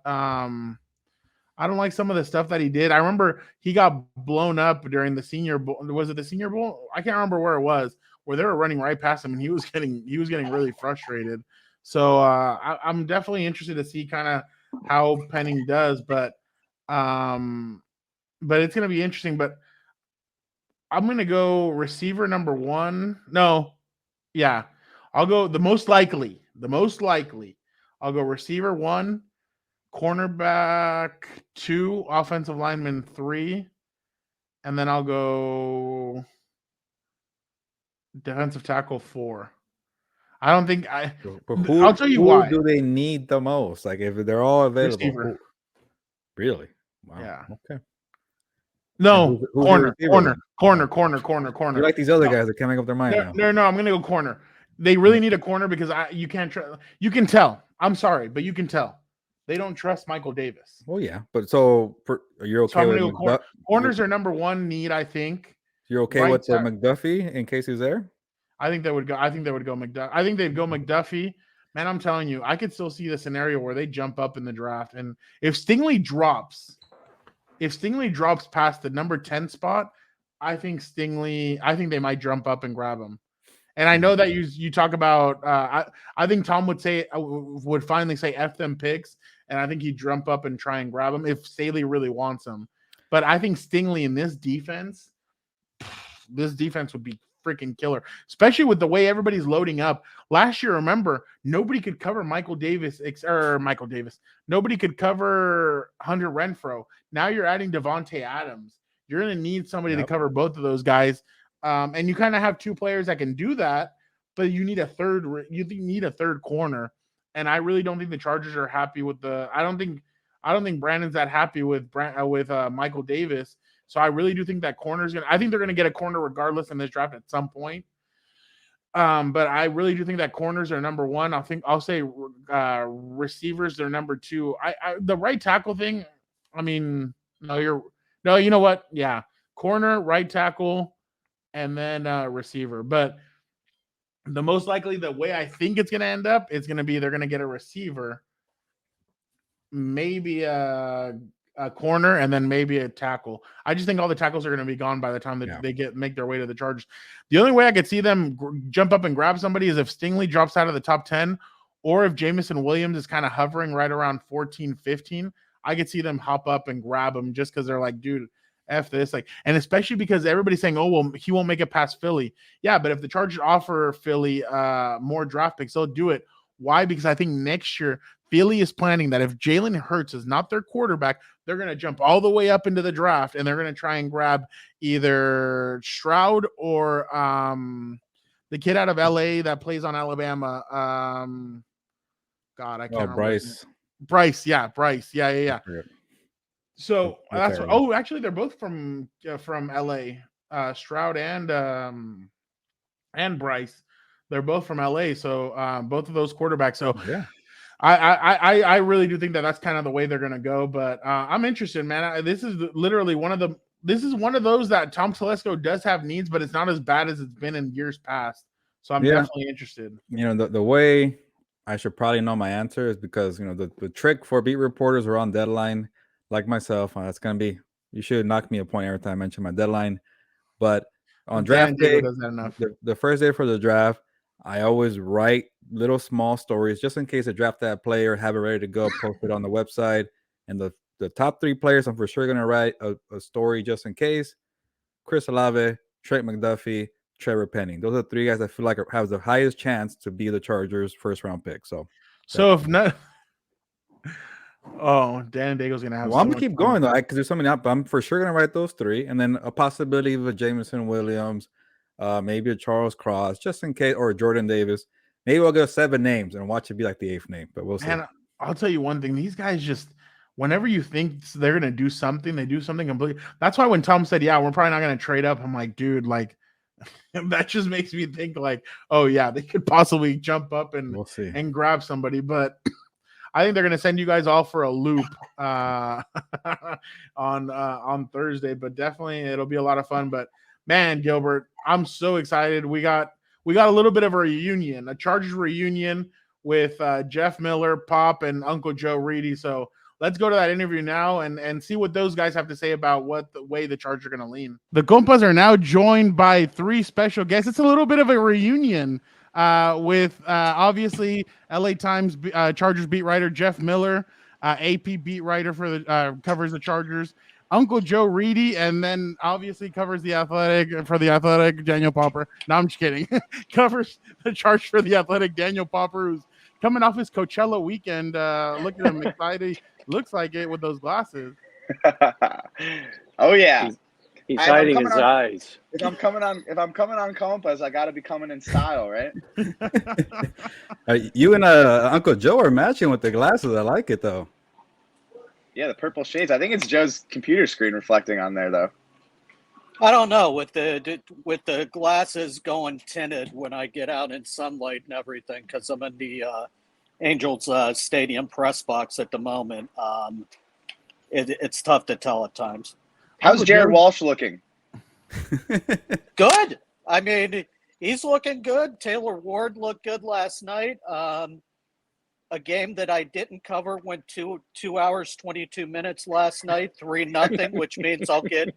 he did. I remember he got blown up during the Senior Bowl. Was it the Senior Bowl? I can't remember where it was, where they were running right past him and he was getting really frustrated. So I'm definitely interested to see kind of how Penning does, but it's going to be interesting. But I'm going to go receiver number 1. No. Yeah. I'll go the most likely. I'll go receiver 1, cornerback 2, offensive lineman 3, and then I'll go defensive tackle 4. I don't think I'll tell you why. Do they need the most? Like if they're all available. Receiver. Really? Wow. Yeah. Okay. No, who's your receiver corner. You like these other guys that can't make up their mind now. No, I'm going to go corner. They really need a corner because you can't you can tell. I'm sorry, but you can tell. They don't trust Michael Davis. Well, yeah, but you're okay with corners are number 1 need, I think. You're okay with McDuffie in case he's there? I think they would go McDuffie. I think they'd go McDuffie. Man, I'm telling you, I could still see the scenario where they jump up in the draft. And if Stingley drops past the number 10 spot, I think they might jump up and grab him. And I know that you talk about I think Tom would finally say F them picks, and I think he'd jump up and try and grab him if Staley really wants him. But I think Stingley in this defense would be freaking killer, especially with the way everybody's loading up. Last year, remember, nobody could cover Michael Davis. Nobody could cover Hunter Renfrow. Now you're adding Devontae Adams. You're going to need somebody to cover both of those guys. And you kind of have 2 players that can do that, but you need a third. You need a third corner, and I really don't think the Chargers are happy with I don't think Brandon's that happy with Michael Davis. So I really do think that corner's I think they're gonna get a corner regardless in this draft at some point. But I really do think that corners are number 1. I'll say receivers are number 2. The right tackle thing. I mean, you know what? Yeah, corner, right tackle, and then receiver. But the most likely, the way I think it's going to end up, it's going to be they're going to get a receiver, maybe a corner, and then maybe a tackle. I just think all the tackles are going to be gone by the time that they make their way to the Chargers. The only way I could see them jump up and grab somebody is if Stingley drops out of the top 10, or if Jamison Williams is kind of hovering right around 14, 15. I could see them hop up and grab him just because they're like, dude, F this. And especially because everybody's saying, oh, well, he won't make it past Philly. Yeah, but if the Chargers offer Philly more draft picks, they'll do it. Why? Because I think next year, Philly is planning that if Jalen Hurts is not their quarterback, they're going to jump all the way up into the draft, and they're going to try and grab either Stroud or the kid out of LA that plays on Alabama. God, I can't remember. Bryce. Yeah. So that's actually they're both from LA. Stroud and Bryce, they're both from LA. So both of those quarterbacks. So yeah, I really do think that's kind of the way they're gonna go. But I'm interested, man. This is literally one of those that Tom Telesco does have needs, but it's not as bad as it's been in years past. So I'm definitely interested. The way I should probably know my answer is because the trick for beat reporters are on deadline, like myself. That's gonna be, you should knock me a point every time I mention my deadline. But on draft day, the first day for the draft, I always write little small stories just in case they draft that player, have it ready to go, post it on the website. And the top 3 players, I'm for sure going to write a story just in case. Chris Olave, Trent McDuffie, Trevor Penning. Those are the 3 guys I feel like have the highest chance to be the Chargers' first-round pick. So if not, Dan Dago's going to have. Well, I'm gonna keep going though, because there's something up. I'm for sure gonna write those 3, and then a possibility of a Jameson Williams, maybe a Charles Cross, just in case, or a Jordan Davis. Maybe we'll go 7 names and watch it be like the 8th name, but we'll see. And I'll tell you one thing: these guys just, whenever you think they're gonna do something, they do something completely. That's why when Tom said, "Yeah, we're probably not gonna trade up," I'm like, dude, like that just makes me think like, oh yeah, they could possibly jump up and We'll see. and grab somebody, but. I think they're going to send you guys all for a loop on Thursday, but definitely it'll be a lot of fun. But man, Gilbert, I'm so excited. We got a little bit of a reunion, a Chargers reunion with Jeff Miller, Pop, and Uncle Joe Reedy. So let's go to that interview now and see what those guys have to say about what the way the Chargers are going to lean. The Compas are now joined by 3 special guests. It's a little bit of a reunion. With obviously LA Times Chargers beat writer Jeff Miller, AP beat writer for the covers the Chargers, Uncle Joe Reedy, and then obviously covers the Athletic Daniel Popper. No, I'm just kidding. Covers the Chargers for the Athletic Daniel Popper, who's coming off his Coachella weekend. Look at him excited. Looks like it with those glasses. Oh yeah. He's hiding his eyes. If I'm coming on Compas, I got to be coming in style, right? You and Uncle Joe are matching with the glasses. I like it though. Yeah, the purple shades. I think it's Joe's computer screen reflecting on there, though. I don't know, with the glasses going tinted when I get out in sunlight and everything, because I'm in the Angels Stadium press box at the moment. It's tough to tell at times. How's Jared Walsh looking? Good. I mean, he's looking good. Taylor Ward looked good last night. A game that I didn't cover went 2 hours, 22 minutes last night, 3-0, which means I'll get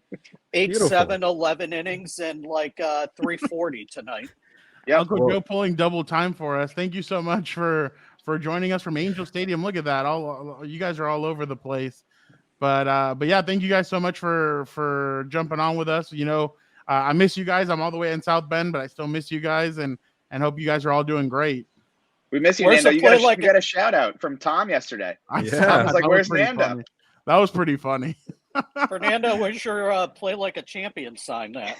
8, Beautiful. 7, 11 innings and like 340 tonight. Yeah, Uncle Joe pulling double time for us. Thank you so much for joining us from Angel Stadium. Look at that. All you guys are all over the place. But yeah, thank you guys so much for jumping on with us. You know, I miss you guys. I'm all the way in South Bend, but I still miss you guys and hope you guys are all doing great. We miss you, Nando. You got a shout out from Tom yesterday. I was like, "Where's Nando?" Funny. That was pretty funny. Fernando, we sure play like a champion sign that.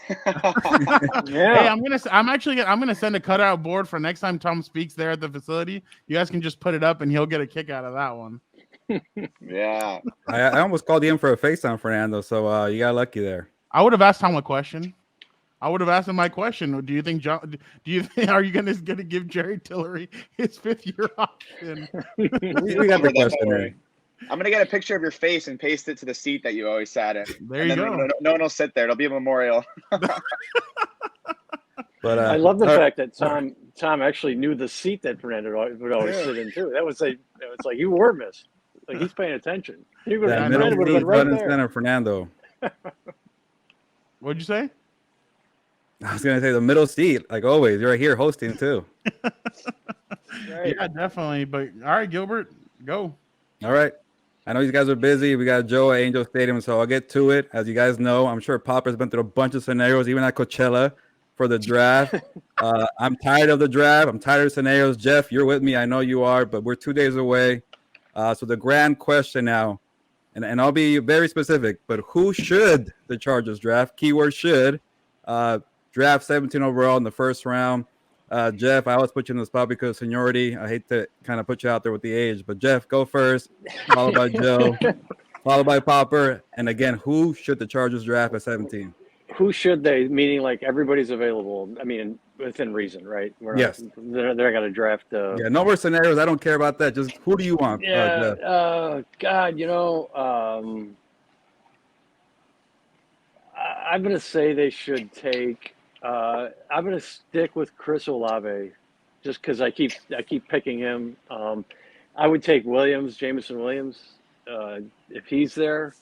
Yeah. Hey, I'm gonna send a cutout board for next time Tom speaks there at the facility. You guys can just put it up and he'll get a kick out of that one. Yeah. I almost called you in for a FaceTime, Fernando, so you got lucky there. I would have asked Tom a question. I would have asked him my question. Do you think are you gonna give Jerry Tillery his 5th-year option? We got the question right. I'm gonna get a picture of your face and paste it to the seat that you always sat in. There you go. No one will sit there. It'll be a memorial. But I love the fact that Tom actually knew the seat that Fernando would always sit in too. That was like you were missed. Like he's paying attention. He would have been right there. Center, Fernando. What'd you say? I was gonna say the middle seat, like always. You're right here hosting too. Right. Yeah, definitely. But all right, Gilbert, go. All right. I know you guys are busy. We got Joe at Angel Stadium, so I'll get to it. As you guys know, I'm sure Popper's been through a bunch of scenarios, even at Coachella for the draft. I'm tired of the draft. I'm tired of scenarios. Jeff, you're with me. I know you are, but we're 2 days away. So the grand question now, and I'll be very specific, but who should the Chargers draft? Keyword should. Draft 17 overall in the first round. Jeff, I always put you in the spot because of seniority. I hate to kind of put you out there with the age, but Jeff, go first, followed by Joe, followed by Popper. And again, who should the Chargers draft at 17? Who should they? Meaning like everybody's available. I mean, within reason, right? Yes. They're going to draft. Yeah, no more scenarios. I don't care about that. Just who do you want? Yeah. God, you know, I'm going to say they should take. I'm going to stick with Chris Olave, just because I keep picking him. I would take Jameson Williams, if he's there.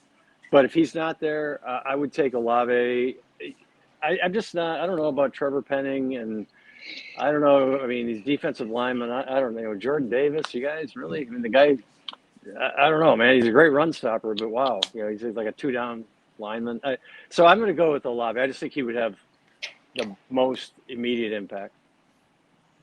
But if he's not there, I would take Olave. I'm just not. I don't know about Trevor Penning, and I don't know. I mean, these defensive linemen, I don't know. Jordan Davis, you guys really? I mean, the guy, I don't know, man. He's a great run stopper, but wow, he's like a 2-down lineman. So I'm going to go with Olave. I just think he would have the most immediate impact.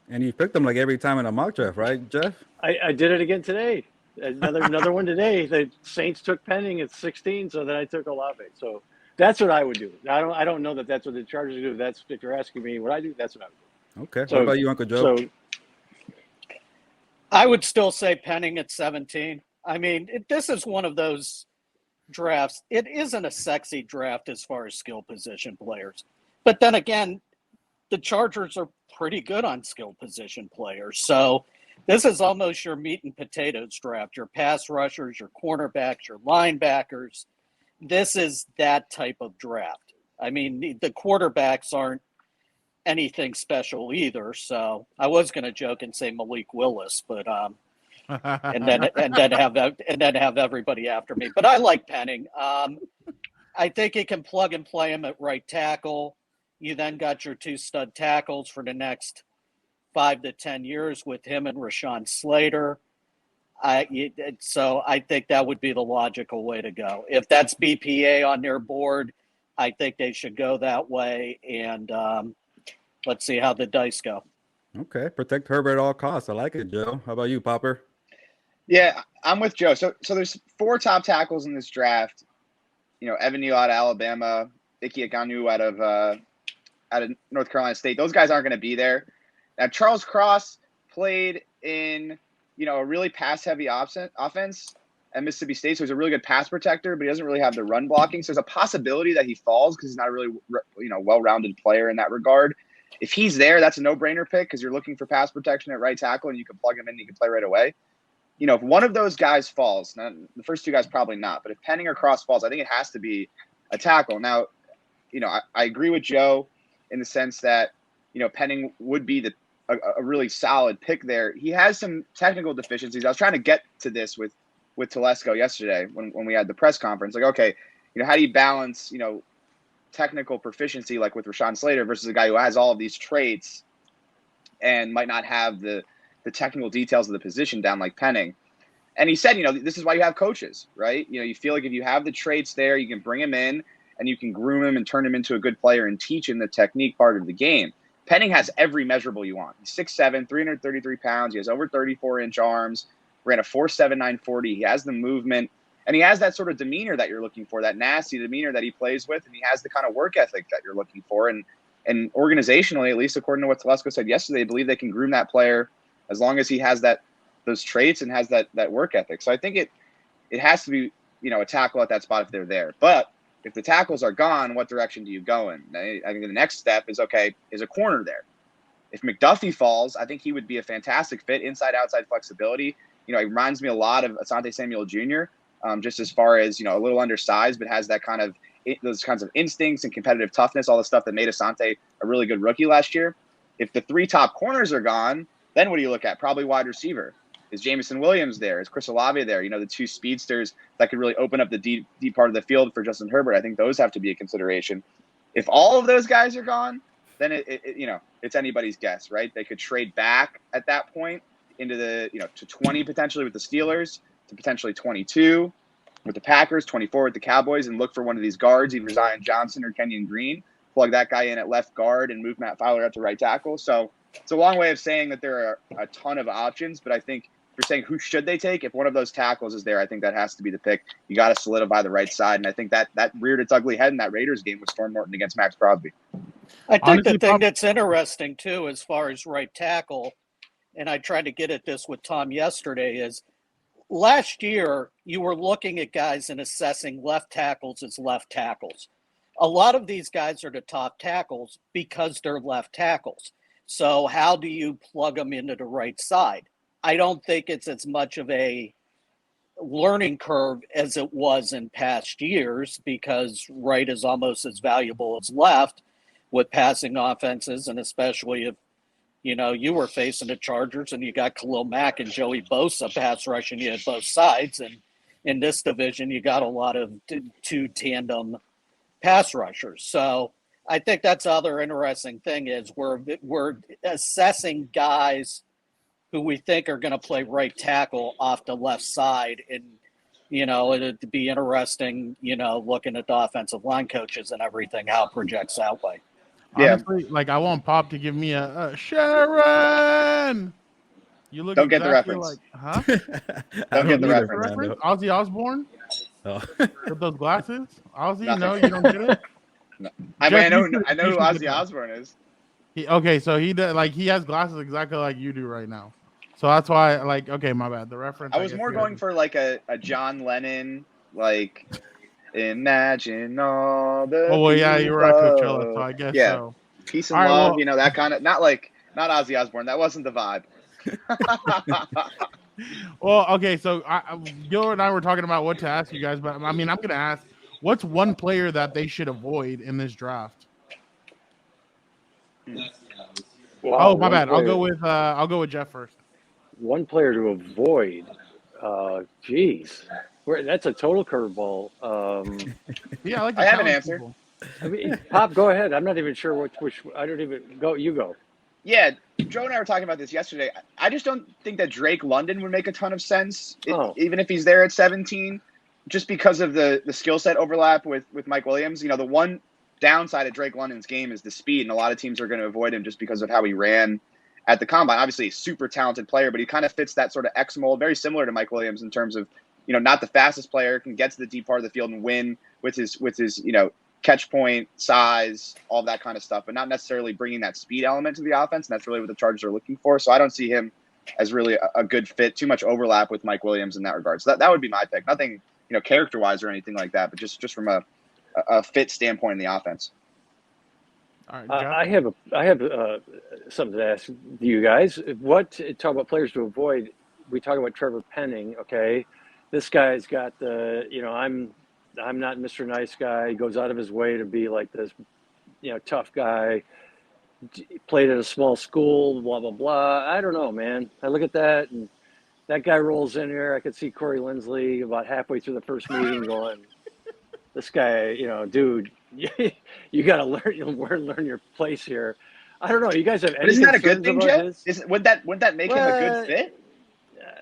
And you picked them like every time in a mock draft, right, Jeff? I did it again today. Another one today. The Saints took Penning at 16, so then I took Olave. So that's what I would do. I don't know that that's what the Chargers do. That's if you're asking me what I do. That's what I would do. Okay. So, what about you, Uncle Joe? So I would still say Penning at 17. I mean, this is one of those drafts. It isn't a sexy draft as far as skill position players. But then again, the Chargers are pretty good on skill position players. So this is almost your meat and potatoes draft, your pass rushers, your cornerbacks, your linebackers. This is that type of draft. I mean, the quarterbacks aren't anything special either. So I was going to joke and say Malik Willis, but and then have everybody after me. But I like Penning. I think you can plug and play him at right tackle. You then got your 2 stud tackles for the next 5 to 10 years with him and Rashawn Slater. So I think that would be the logical way to go. If that's BPA on their board, I think they should go that way. And let's see how the dice go. Okay. Protect Herbert at all costs. I like it, Joe. How about you, Popper? Yeah, I'm with Joe. So there's 4 top tackles in this draft. Evan Neal out of Alabama, Ike Aganu out of North Carolina State. Those guys aren't going to be there. Now, Charles Cross played in, a really pass-heavy offense at Mississippi State, so he's a really good pass protector, but he doesn't really have the run blocking. So there's a possibility that he falls because he's not a really, well-rounded player in that regard. If he's there, that's a no-brainer pick because you're looking for pass protection at right tackle, and you can plug him in and you can play right away. If one of those guys falls, now, the first 2 guys probably not, but if Penning or Cross falls, I think it has to be a tackle. Now, I agree with Joe in the sense that, Penning would be a really solid pick there. He has some technical deficiencies. I was trying to get to this with Telesco yesterday when we had the press conference. Like, okay, how do you balance, technical proficiency like with Rashawn Slater versus a guy who has all of these traits and might not have the technical details of the position down like Penning. And he said, this is why you have coaches, right? You feel like if you have the traits there, you can bring him in and you can groom him and turn him into a good player and teach him the technique part of the game. Penning has every measurable you want. He's 6'7", 333 pounds. He has over 34-inch arms, ran a 4.79 40. He has the movement, and he has that sort of demeanor that you're looking for, that nasty demeanor that he plays with, and he has the kind of work ethic that you're looking for. And organizationally, at least according to what Telesco said yesterday, I believe they can groom that player as long as he has those traits and has that work ethic. So I think it has to be, a tackle at that spot if they're there. But if the tackles are gone, what direction do you go in? I think the next step is, okay, is a corner there? If McDuffie falls, I think he would be a fantastic fit, inside-outside flexibility. He reminds me a lot of Asante Samuel Jr., just as far as, a little undersized, but has that kind of those kinds of instincts and competitive toughness, all the stuff that made Asante a really good rookie last year. If the 3 top corners are gone, then what do you look at? Probably wide receiver. Is Jamison Williams there? Is Chris Olave there? The 2 speedsters that could really open up the deep part of the field for Justin Herbert. I think those have to be a consideration. If all of those guys are gone, then it's anybody's guess, right? They could trade back at that point into the to 20 potentially with the Steelers, to potentially 22 with the Packers, 24 with the Cowboys, and look for one of these guards, either Zion Johnson or Kenyon Green. Plug that guy in at left guard and move Matt Fowler out to right tackle. So it's a long way of saying that there are a ton of options, but I think if you're saying who should they take, if one of those tackles is there, I think that has to be the pick. You got to solidify the right side, and I think that reared its ugly head in that Raiders game with Storm Norton against Max Crosby. I think the thing that's interesting, too, as far as right tackle, and I tried to get at this with Tom yesterday, is last year you were looking at guys and assessing left tackles as left tackles. A lot of these guys are the top tackles because they're left tackles. So how do you plug them into the right side? I don't think it's as much of a learning curve as it was in past years because right is almost as valuable as left with passing offenses, and especially if, you were facing the Chargers and you got Khalil Mack and Joey Bosa pass rushing you at both sides. And in this division, you got a lot of 2 tandem pass rushers. So I think that's the other interesting thing is we're assessing guys who we think are going to play right tackle off the left side. And, it'd be interesting, looking at the offensive line coaches and everything, how it projects that way. Yeah. Honestly, like I want Pop to give me a Sharon. You look Don't get the exactly reference. Huh? Don't get the either, reference. Fernando. Ozzy Osbourne Oh. with those glasses. Ozzy, Nothing. no, you don't get it. I Jeff, know you who should get Ozzy that. Osbourne is. So he he has glasses exactly like you do right now. So that's why, okay, my bad. The reference. I was more going for like a John Lennon, like imagine all the. Oh well, yeah, you were at Coachella, so I guess yeah. so. Peace and All right, love, well- that kind of not Ozzy Osbourne. That wasn't the vibe. Well, okay, so Gil and I were talking about what to ask you guys, but I mean, I'm gonna ask, what's one player that they should avoid in this draft? Wow, Oh, my one bad. player- I'll go with Jeff first. One player to avoid. Geez, that's a total curveball. Yeah, I have an answer. People. I mean, Pop, go ahead. I'm not even sure which. I don't even go. You go. Yeah, Joe and I were talking about this yesterday. I just don't think that Drake London would make a ton of sense, even if he's there at 17, just because of the skill set overlap with Mike Williams. The one downside of Drake London's game is the speed, and a lot of teams are going to avoid him just because of how he ran at the combine. Obviously, a super talented player, but he kind of fits that sort of X mold, very similar to Mike Williams in terms of, not the fastest player, can get to the deep part of the field and win with his catch point, size, all that kind of stuff, but not necessarily bringing that speed element to the offense. And that's really what the Chargers are looking for. So I don't see him as really a good fit, too much overlap with Mike Williams in that regard. So that would be my pick. Nothing, character-wise or anything like that, but just from a fit standpoint in the offense. All right, I have something to ask you guys. Talk about players to avoid. We talk about Trevor Penning. Okay, this guy's got the I'm not Mr. Nice Guy. He goes out of his way to be like this, tough guy. Played at a small school. Blah blah blah. I don't know, man. I look at that and that guy rolls in here. I could see Corey Linsley about halfway through the first meeting going, "This guy, dude." You got to learn your place here. I don't know. You guys have any? But isn't that a good thing, Joe? His? Wouldn't that make him a good fit?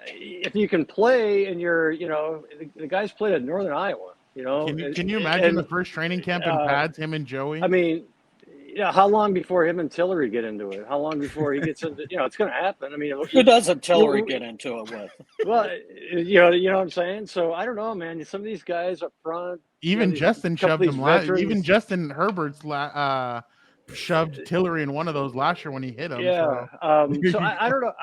If you can play and you're, the guys played at Northern Iowa. Can you imagine the first training camp in pads, him and Joey? I mean, how long before him and Tillery get into it? How long before he gets into? It's going to happen. I mean, who doesn't Tillery get into it with? Well, you know what I'm saying. So I don't know, man. Some of these guys up front. Even Justin shoved him even Justin Herbert's shoved Tillery in one of those last year when he hit him. Yeah. So I don't know.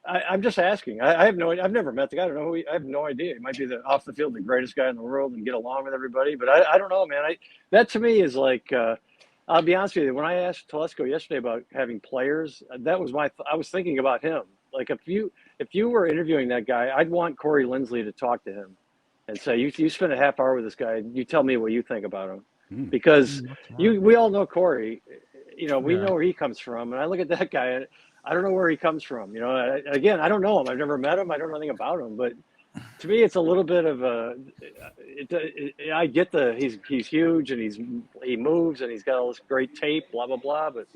I'm just asking. I have no idea. I've never met the guy. I don't know. I have no idea. He might be off the field the greatest guy in the world and get along with everybody. But I don't know, man. That to me is like. I'll be honest with you. When I asked Telesco yesterday about having players, that was I was thinking about him. Like if you were interviewing that guy, I'd want Corey Linsley to talk to him and say, you spend a half hour with this guy. You tell me what you think about him, because we all know Corey. We know where he comes from, and I look at that guy. And I don't know where he comes from. Again, I don't know him. I've never met him. I don't know anything about him. But to me, it's a little bit of I get he's huge and he moves and he's got all this great tape, blah blah blah. But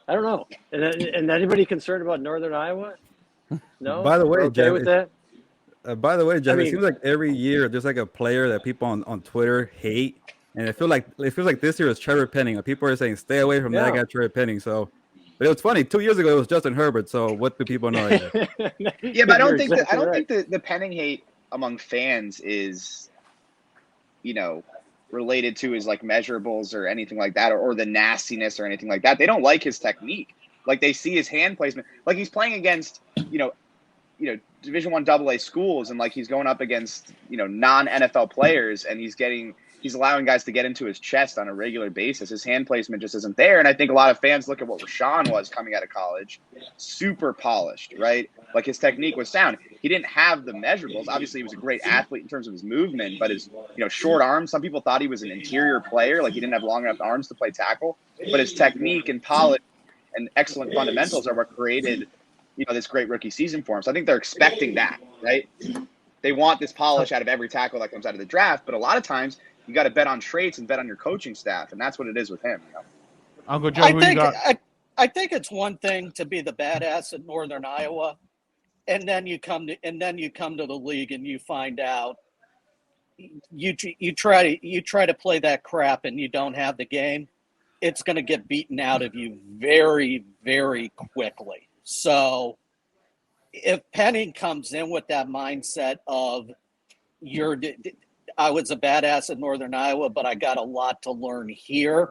I don't know. And anybody concerned about Northern Iowa? No. By the way, okay Jeff, with that. Jeff, it seems like every year there's like a player that people on Twitter hate, and it feels like this year is Trevor Penning. People are saying stay away from that guy, Trevor Penning. So, but it was funny. 2 years ago it was Justin Herbert. So what do people know? Yeah, but I don't think the Penning hate among fans is, related to his like measurables or anything like that, or the nastiness or anything like that. They don't like his technique. Like they see his hand placement. Like he's playing against, Division I AA schools, and like he's going up against, non-NFL players, and he's allowing guys to get into his chest on a regular basis. His hand placement just isn't there. And I think a lot of fans look at what Rashawn was coming out of college, super polished, right? Like his technique was sound. He didn't have the measurables. Obviously, he was a great athlete in terms of his movement, but his, short arms, some people thought he was an interior player, like he didn't have long enough arms to play tackle. But his technique and polish and excellent fundamentals are what created, this great rookie season for him. So I think they're expecting that, right? They want this polish out of every tackle that comes out of the draft, but a lot of times you got to bet on traits and bet on your coaching staff, and that's what it is with him. Uncle Joe, who you got? I think it's one thing to be the badass at Northern Iowa, and then you come to the league and you find out you try to play that crap and you don't have the game. It's going to get beaten out of you very, very quickly. So if Penning comes in with that mindset of I was a badass at Northern Iowa, but I got a lot to learn here,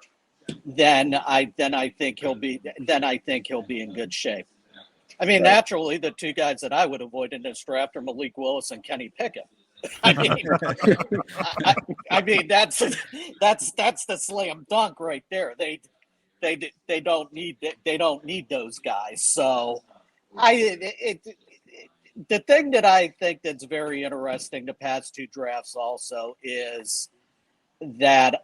then I think he'll be in good shape. I mean, naturally, the two guys that I would avoid in this draft are Malik Willis and Kenny Pickett. I mean, that's the slam dunk right there. They don't need those guys. So the thing that I think that's very interesting the past two drafts also is that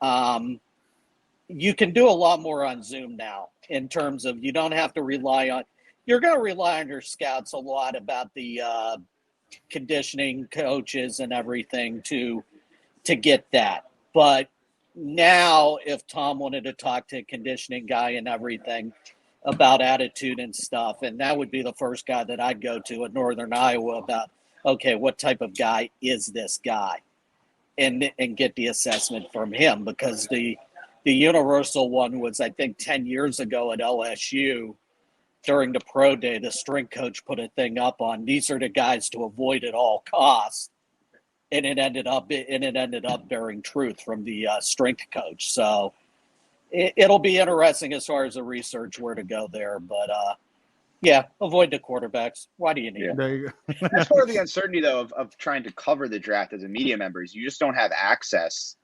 you can do a lot more on Zoom now in terms of you don't have to you're going to rely on your scouts a lot about the conditioning coaches and everything to get that. But now if Tom wanted to talk to a conditioning guy and everything about attitude and stuff, and that would be the first guy that I'd go to at Northern Iowa about, okay, what type of guy is this guy? And get the assessment from him, because the universal one was, I think, 10 years ago at LSU. During the pro day, the strength coach put a thing up on, these are the guys to avoid at all costs. And it ended up bearing truth from the strength coach. So it'll be interesting as far as the research where to go there. But yeah, avoid the quarterbacks. Why do you need There you go. That's part of the uncertainty, though, of trying to cover the draft as a media member. Is you just don't have access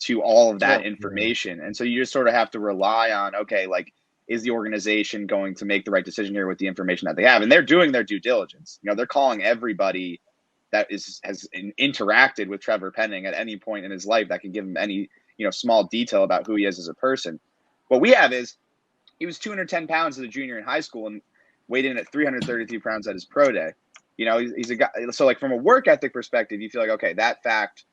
to all of that information. And so you just sort of have to rely on, okay, like, is the organization going to make the right decision here with the information that they have? And they're doing their due diligence. You know, they're calling everybody that has interacted with Trevor Penning at any point in his life that can give him any, small detail about who he is as a person. What we have is he was 210 pounds as a junior in high school and weighed in at 333 pounds at his pro day. He's a guy. So like from a work ethic perspective, you feel like, okay, that fact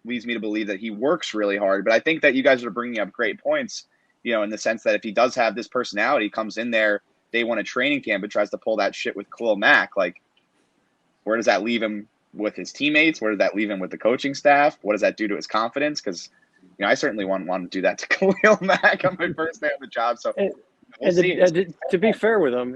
leads me to believe that he works really hard. But I think that you guys are bringing up great points, in the sense that if he does have this personality, comes in there day one of training camp and tries to pull that shit with Khalil Mack, like, where does that leave him with his teammates? Where does that leave him with the coaching staff? What does that do to his confidence? Because, I certainly wouldn't want to do that to Khalil Mack on my first day on the job. So to be fair with him,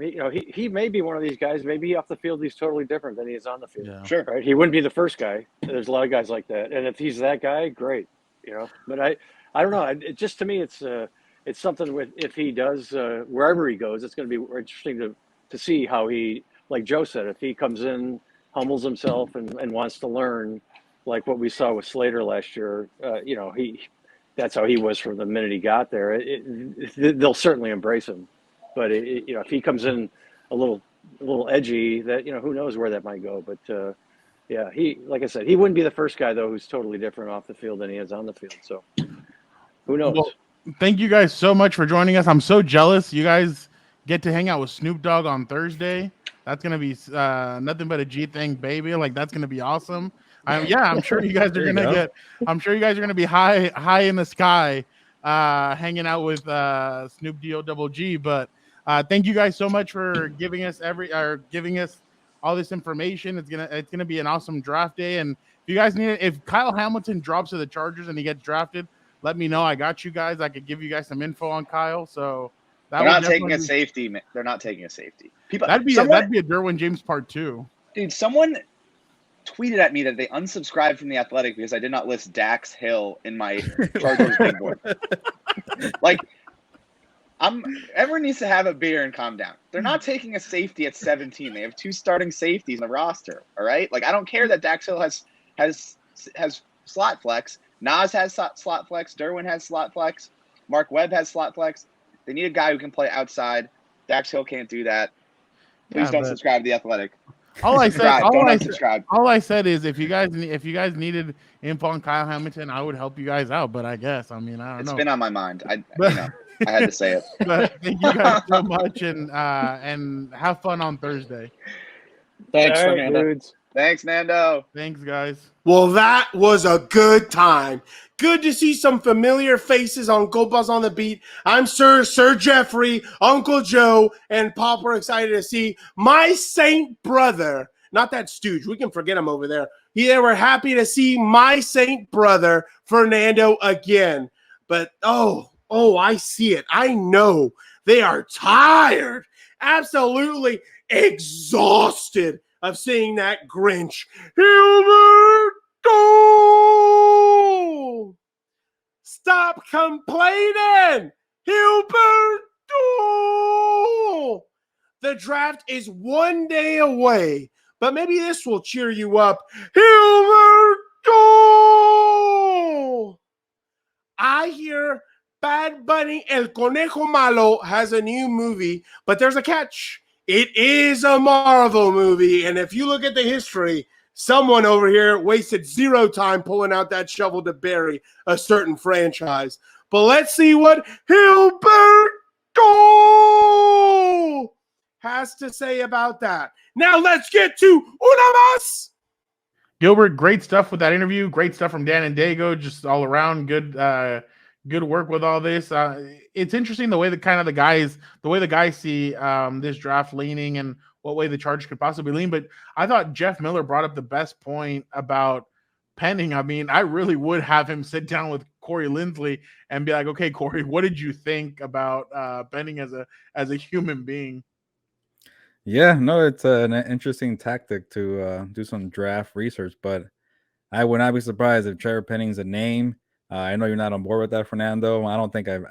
he may be one of these guys. Maybe off the field he's totally different than he is on the field. Yeah. Sure, right? He wouldn't be the first guy. There's a lot of guys like that, and if he's that guy, great. But I don't know. To me, it's something with, if he does wherever he goes, it's going to be interesting to see how he, like Joe said, if he comes in, humbles himself and wants to learn, like what we saw with Slater last year. That's how he was from the minute he got there. They'll certainly embrace him, but if he comes in a little edgy, that who knows where that might go. But yeah, he, like I said, he wouldn't be the first guy though who's totally different off the field than he is on the field. So who knows? Well, thank you guys so much for joining us. I'm so jealous. You guys get to hang out with Snoop Dogg on Thursday. That's gonna be nothing but a G thing, baby. Like, that's gonna be awesome. I'm sure you guys are gonna I'm sure you guys are gonna be high in the sky, hanging out with Snoop D-O-double-G. But thank you guys so much for giving us all this information. It's gonna be an awesome draft day. And if you guys need it, if Kyle Hamilton drops to the Chargers and he gets drafted, let me know. I got you guys. I could give you guys some info on Kyle. So they're not taking a safety. They're not taking a safety. That'd be a Derwin James part 2. Dude, someone tweeted at me that they unsubscribed from The Athletic because I did not list Dax Hill in my Chargers big board. Like, everyone needs to have a beer and calm down. They're not taking a safety at 17. They have 2 starting safeties in the roster. All right, like, I don't care that Dax Hill has slot flex. Nas has slot flex. Derwin has slot flex. Mark Webb has slot flex. They need a guy who can play outside. Dax Hill can't do that. Please don't subscribe to The Athletic. All I said is if you guys needed info on Kyle Hamilton, I would help you guys out. But I guess, I don't know. It's been on my mind. I had to say it. But thank you guys so much, and have fun on Thursday. Thanks, Fernando. Dudes. Thanks, Nando. Thanks, guys. Well, that was a good time. Good to see some familiar faces on Compas on the Beat. I'm Sir Jeffrey, Uncle Joe, and Popper excited to see my saint brother. Not that stooge. We can forget him over there. They were happy to see my saint brother, Fernando, again. But, I see it. I know they are tired. Absolutely exhausted of seeing that Grinch. Herbert! Stop complaining! Herbert! The draft is one day away, but maybe this will cheer you up. Herbert! I hear Bad Bunny El Conejo Malo has a new movie, but there's a catch. It is a Marvel movie, and if you look at the history, someone over here wasted zero time pulling out that shovel to bury a certain franchise. But let's see what Herbert has to say about that. Now let's get to Una Más. Gilbert, great stuff with that interview. Great stuff from Dan and Dago. Just all around good work with all this. It's interesting the way the guys see this draft leaning and what way the Chargers could possibly lean. But I thought Jeff Miller brought up the best point about Penning. I mean, I really would have him sit down with Corey Lindsley and be like, okay, Corey, what did you think about Penning as a human being? Yeah, no, it's an interesting tactic to do some draft research, but I would not be surprised if Trevor Penning's a name. I know you're not on board with that, Fernando. I don't think I've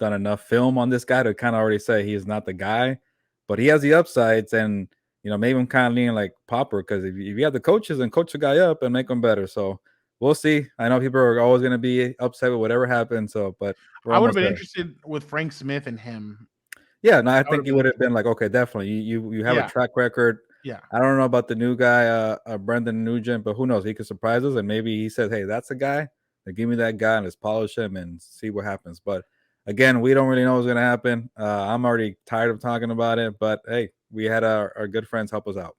done enough film on this guy to kind of already say he is not the guy, but he has the upsides, and maybe I'm kind of leaning like Popper, because if you have the coaches, and coach the guy up and make him better. So we'll see. I know people are always going to be upset with whatever happens. So, but I would have been interested with Frank Smith and him. Yeah, no, I think he would have been like, okay, definitely. You have a track record. Yeah. I don't know about the new guy, Brendan Nugent, but who knows? He could surprise us, and maybe he says, hey, that's the guy. Then give me that guy and let's polish him and see what happens. But again, we don't really know what's going to happen. I'm already tired of talking about it, but hey, we had our good friends help us out.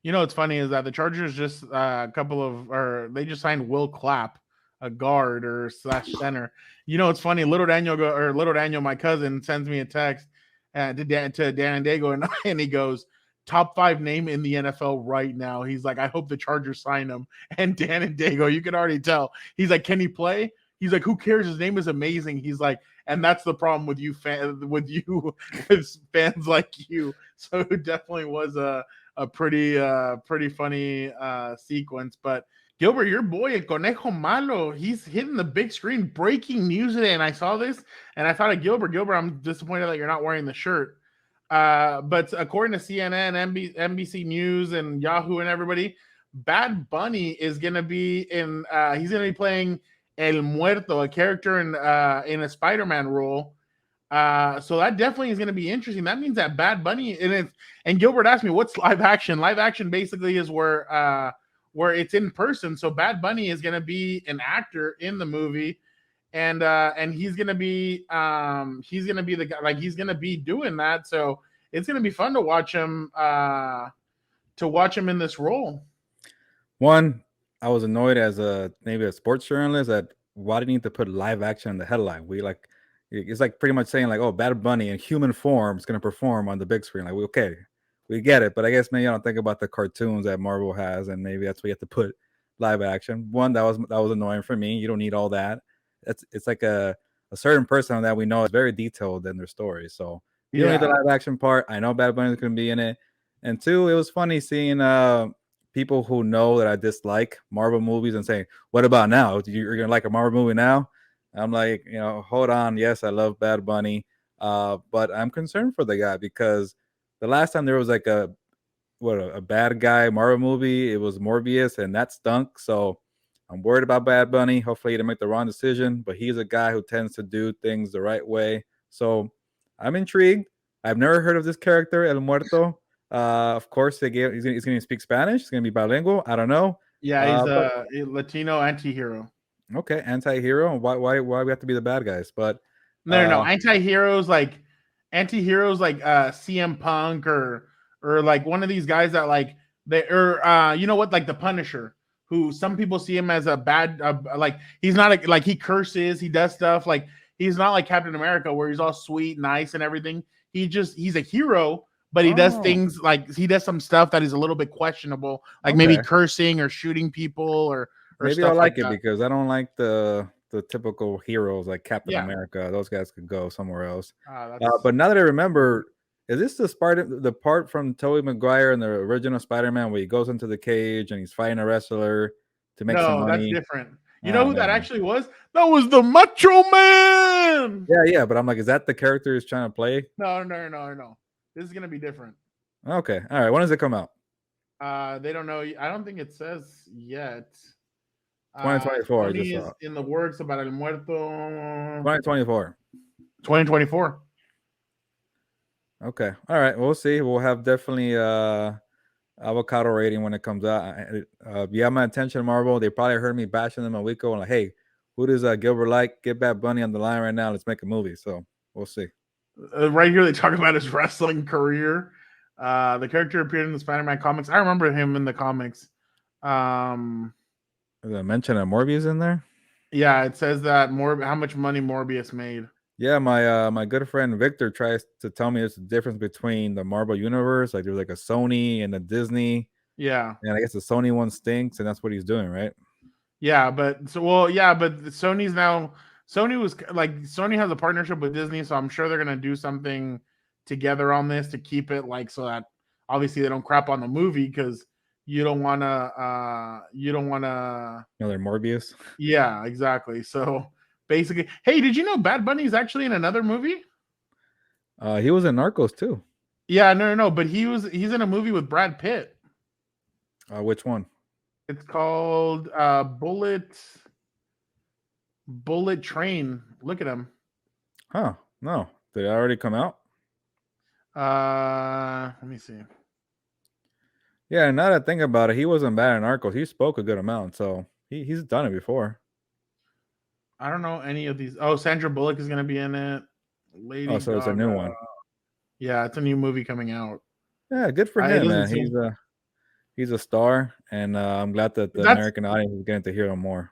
What's funny is that the Chargers just they just signed Will Clapp, a guard or / center. It's funny. Little Daniel, my cousin, sends me a text to Dan and Dago, and he goes, top 5 name in the NFL right now. He's like, I hope the Chargers sign him. And Dan and Dago, you can already tell. He's like, can he play? He's like, who cares? His name is amazing. He's like, and that's the problem with you with fans like you. So it definitely was a pretty funny sequence. But Gilbert, your boy, El Conejo Malo, he's hitting the big screen. Breaking news today, and I saw this, and I thought of Gilbert. Gilbert, I'm disappointed that you're not wearing the shirt. But according to CNN, NBC News, and Yahoo, and everybody, Bad Bunny is going to be he's going to be playing El Muerto, a character in a Spider-Man role. So that definitely is going to be interesting. That means that Bad Bunny, and Gilbert asked me, what's live action? Live action basically is where it's in person. So Bad Bunny is going to be an actor in the movie, and he's going to be the guy, like he's going to be doing that. So it's going to be fun to watch him in this role. One, I was annoyed as maybe a sports journalist that why did you need to put live action in the headline? It's like pretty much saying like, oh, Bad Bunny in human form is going to perform on the big screen. Like, okay, we get it, but I guess maybe I don't think about the cartoons that Marvel has, and maybe that's why you have to put live action. One, that was annoying for me. You don't need all that. It's like a certain person that we know is very detailed in their story, so you don't need the live action part. I know Bad Bunny is going to be in it, and two, it was funny seeing people who know that I dislike Marvel movies and saying, "What about now? You're going to like a Marvel movie now?" I'm like, hold on. Yes, I love Bad Bunny, but I'm concerned for the guy because the last time there was like a bad guy Marvel movie, it was Morbius, and that stunk. So I'm worried about Bad Bunny. Hopefully he didn't make the wrong decision, but he's a guy who tends to do things the right way. So I'm intrigued. I've never heard of this character, El Muerto. Of course, he's going to speak Spanish. He's going to be bilingual. I don't know. Yeah, he's a Latino anti-hero. Okay, anti-hero. Why we have to be the bad guys? But no, anti-heroes like CM Punk or like one of these guys that like You know what, like the Punisher, who some people see him as a bad, like he's not like he curses, he does stuff like he's not like Captain America where he's all sweet, nice, and everything. He's a hero, but he does things like he does some stuff that is a little bit questionable, like maybe cursing or shooting people or maybe stuff I like it that. because I don't like the typical heroes like Captain America. Those guys could go somewhere else. But now that I remember, is this the part from Tobey Maguire in the original Spider-Man where he goes into the cage and he's fighting a wrestler to make some money? No, that's different. You know who that actually was? That was the Macho Man. Yeah, but I'm like, is that the character he's trying to play? No. This is gonna be different. Okay, all right. When does it come out? They don't know. I don't think it says yet. 2024. I just is saw. in the works about El Muerto. 2024. 2024. Okay. All right. We'll see. We'll have definitely avocado rating when it comes out. You have my attention, Marvel. They probably heard me bashing them a week ago. And like, hey, who does Gilbert like? Get Bad Bunny on the line right now. Let's make a movie. So we'll see. Right here, they talk about his wrestling career. The character appeared in the Spider-Man comics. I remember him in the comics. Is there a mention of Morbius in there? Yeah, it says that how much money Morbius made. Yeah, my good friend Victor tries to tell me there's a difference between the Marvel universe. Like there's like a Sony and a Disney. Yeah. And I guess the Sony one stinks, and that's what he's doing, right? Yeah, but Sony has a partnership with Disney, so I'm sure they're gonna do something together on this to keep it like so that obviously they don't crap on the movie because you don't wanna another Morbius. Yeah, exactly. So basically, hey, did you know Bad Bunny's actually in another movie? He was in Narcos too. Yeah, no, but he's in a movie with Brad Pitt. Which one? It's called Bullet Train. Look at him. Huh? No, did it already come out? Let me see. Yeah, now that I think about it, he wasn't bad in Narcos. He spoke a good amount, so he's done it before. I don't know any of these. Oh, Sandra Bullock is going to be in it. Lady so it's a new one. Yeah, it's a new movie coming out. Yeah, good for him, man. He's a star, and I'm glad that the American audience is getting to hear him more.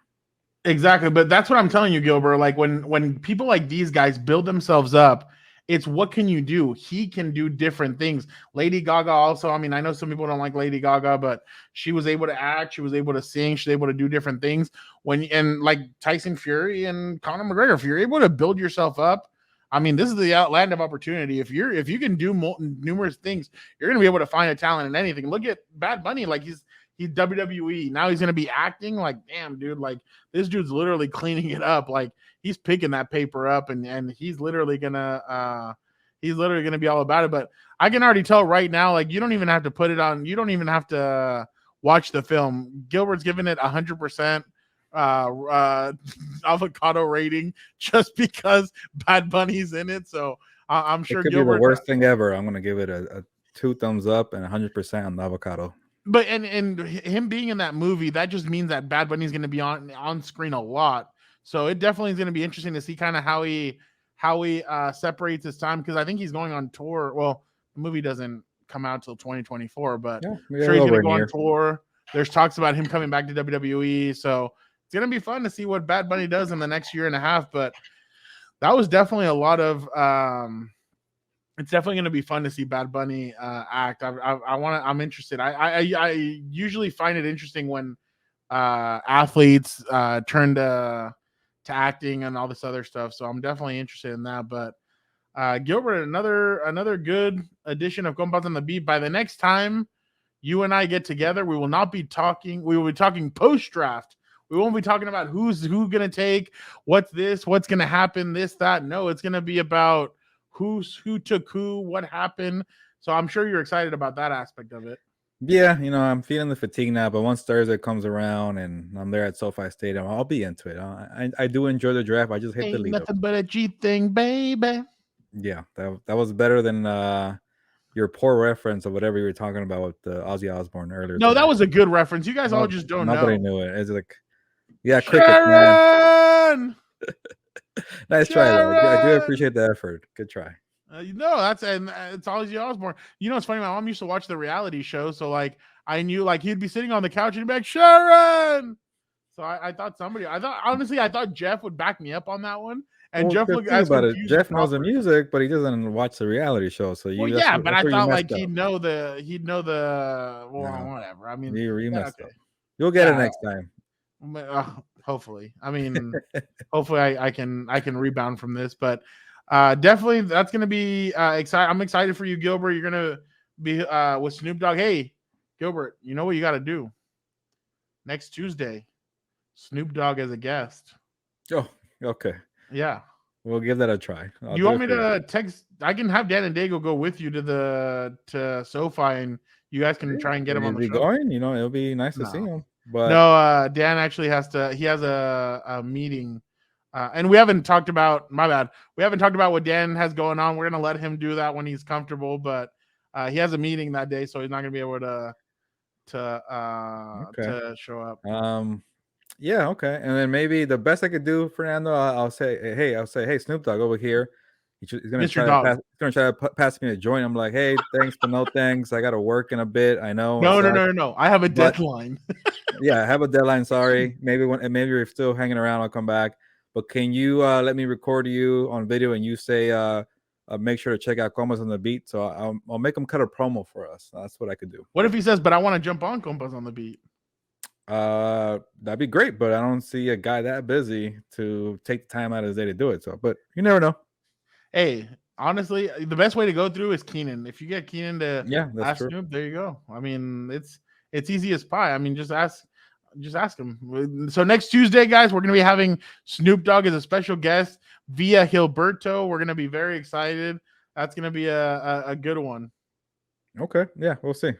Exactly, but that's what I'm telling you, Gilbert. Like when people like these guys build themselves up, it's what can you do? He can do different things. Lady Gaga also, I mean, I know some people don't like Lady Gaga, but she was able to act, she was able to sing, she's able to do different things. And like Tyson Fury and Conor McGregor, if you're able to build yourself up, I mean, this is the land of opportunity. If you can do numerous things, you're going to be able to find a talent in anything. Look at Bad Bunny, like he's WWE. Now he's going to be acting. Like, damn, dude, like this dude's literally cleaning it up. Like he's picking that paper up and he's literally going to be all about it. But I can already tell right now, like you don't even have to put it on. You don't even have to watch the film. Gilbert's giving it 100%. Avocado rating just because Bad Bunny's in it. So I'm sure it could Gilbert, be the worst thing ever. I'm gonna give it a 2 thumbs up and 100% on the avocado. But and him being in that movie, that just means that Bad Bunny's going to be on screen a lot. So it definitely is going to be interesting to see kind of how he separates his time, because I think he's going on tour. Well, the movie doesn't come out till 2024, but I'm sure he's going to go on tour. There's talks about him coming back to WWE, so it's going to be fun to see what Bad Bunny does in the next year and a half. But that was definitely a lot of it's definitely going to be fun to see Bad Bunny act. I'm interested. I usually find it interesting when athletes turn to acting and all this other stuff. So I'm definitely interested in that. But Gilbert, another good edition of Compas on the Beat. By the next time you and I get together, we will not be talking. We will be talking post draft. We won't be talking about who's going to take, what's going to happen, this, that. No, it's going to be about who took who, what happened. So I'm sure you're excited about that aspect of it. Yeah, I'm feeling the fatigue now, but once Thursday comes around and I'm there at SoFi Stadium, I'll be into it. I do enjoy the draft. I just hate the lead. Nothing but a G thing, baby. Yeah, that was better than your poor reference of whatever you were talking about with the Ozzy Osbourne earlier. No, that was a good reference. You guys all just don't know. Nobody knew it. It's like, yeah, cricket, man. Nice try, though. I do appreciate the effort. Good try. That's and it's Ozzy Osbourne. It's funny. My mom used to watch the reality show, so like I knew like he'd be sitting on the couch and he'd be like Sharon. So I thought I thought Jeff would back me up on that one. And Jeff looked think as about it. confused Jeff as knows the Crawford. music, but he doesn't watch the reality show. So Well, that's yeah, but I where you thought messed like up. he'd know the No. whatever. I mean, You yeah, messed okay. up. You'll get it Yeah. next time. Hopefully. I mean, hopefully I can rebound from this, but definitely that's gonna be exciting. I'm excited for you, Gilbert. You're gonna be with Snoop Dogg. Hey, Gilbert, you know what you got to do next Tuesday? Snoop Dogg as a guest. Oh, okay. Yeah. We'll give that a try. You want me to text? I can have Dan and Dago go with you to SoFi, and you guys can try and get him on the show. Going? It'll be nice to see him. But no, Dan actually has to. He has a meeting, and we haven't talked about. My bad. We haven't talked about what Dan has going on. We're gonna let him do that when he's comfortable. But he has a meeting that day, so he's not gonna be able to show up. Yeah, okay. And then maybe the best I could do, Fernando, I'll say, hey, Snoop Dogg over here. He's gonna try to pass me a joint. I'm like, hey, thanks, but no thanks. I gotta work in a bit. I know. No. I have a deadline. Yeah, I have a deadline. Sorry. Maybe you're still hanging around, I'll come back. But can you let me record you on video and you say make sure to check out Compas on the beat? So I'll make him cut a promo for us. That's what I could do. What if he says, but I want to jump on Compas on the beat? That'd be great, but I don't see a guy that busy to take the time out of his day to do it. So, but you never know. Hey, honestly, the best way to go through is Keenan. If you get Keenan to ask true. Snoop, there you go. I mean, it's easy as pie. I mean, just ask him. So next Tuesday, guys, we're gonna be having Snoop Dogg as a special guest via Gilberto. We're gonna be very excited. That's gonna be a good one. Okay, yeah, we'll see.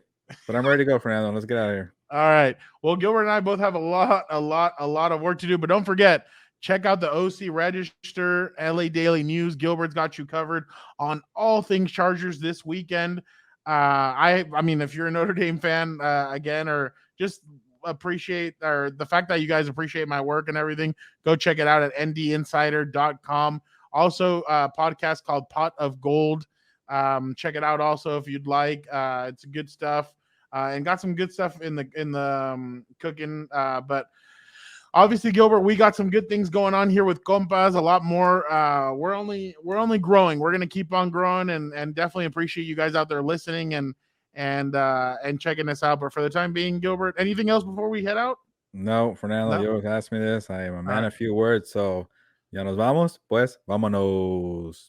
But I'm ready to go, Fernando. Let's get out of here. All right. Well, Gilbert and I both have a lot of work to do, but don't forget, check out the OC Register, LA Daily News. Gilbert's got you covered on all things Chargers this weekend. I mean, if you're a Notre Dame fan, again, or just appreciate or the fact that you guys appreciate my work and everything, go check it out at ndinsider.com. Also, a podcast called Pot of Gold. Check it out also if you'd like. It's good stuff. And got some good stuff in the cooking. But obviously, Gilbert, we got some good things going on here with Compas. A lot more. We're only growing. We're gonna keep on growing, and definitely appreciate you guys out there listening and checking us out. But for the time being, Gilbert, anything else before we head out? No, Fernando, you always ask me this. I am a man of few words, so ya nos vamos, pues vámonos.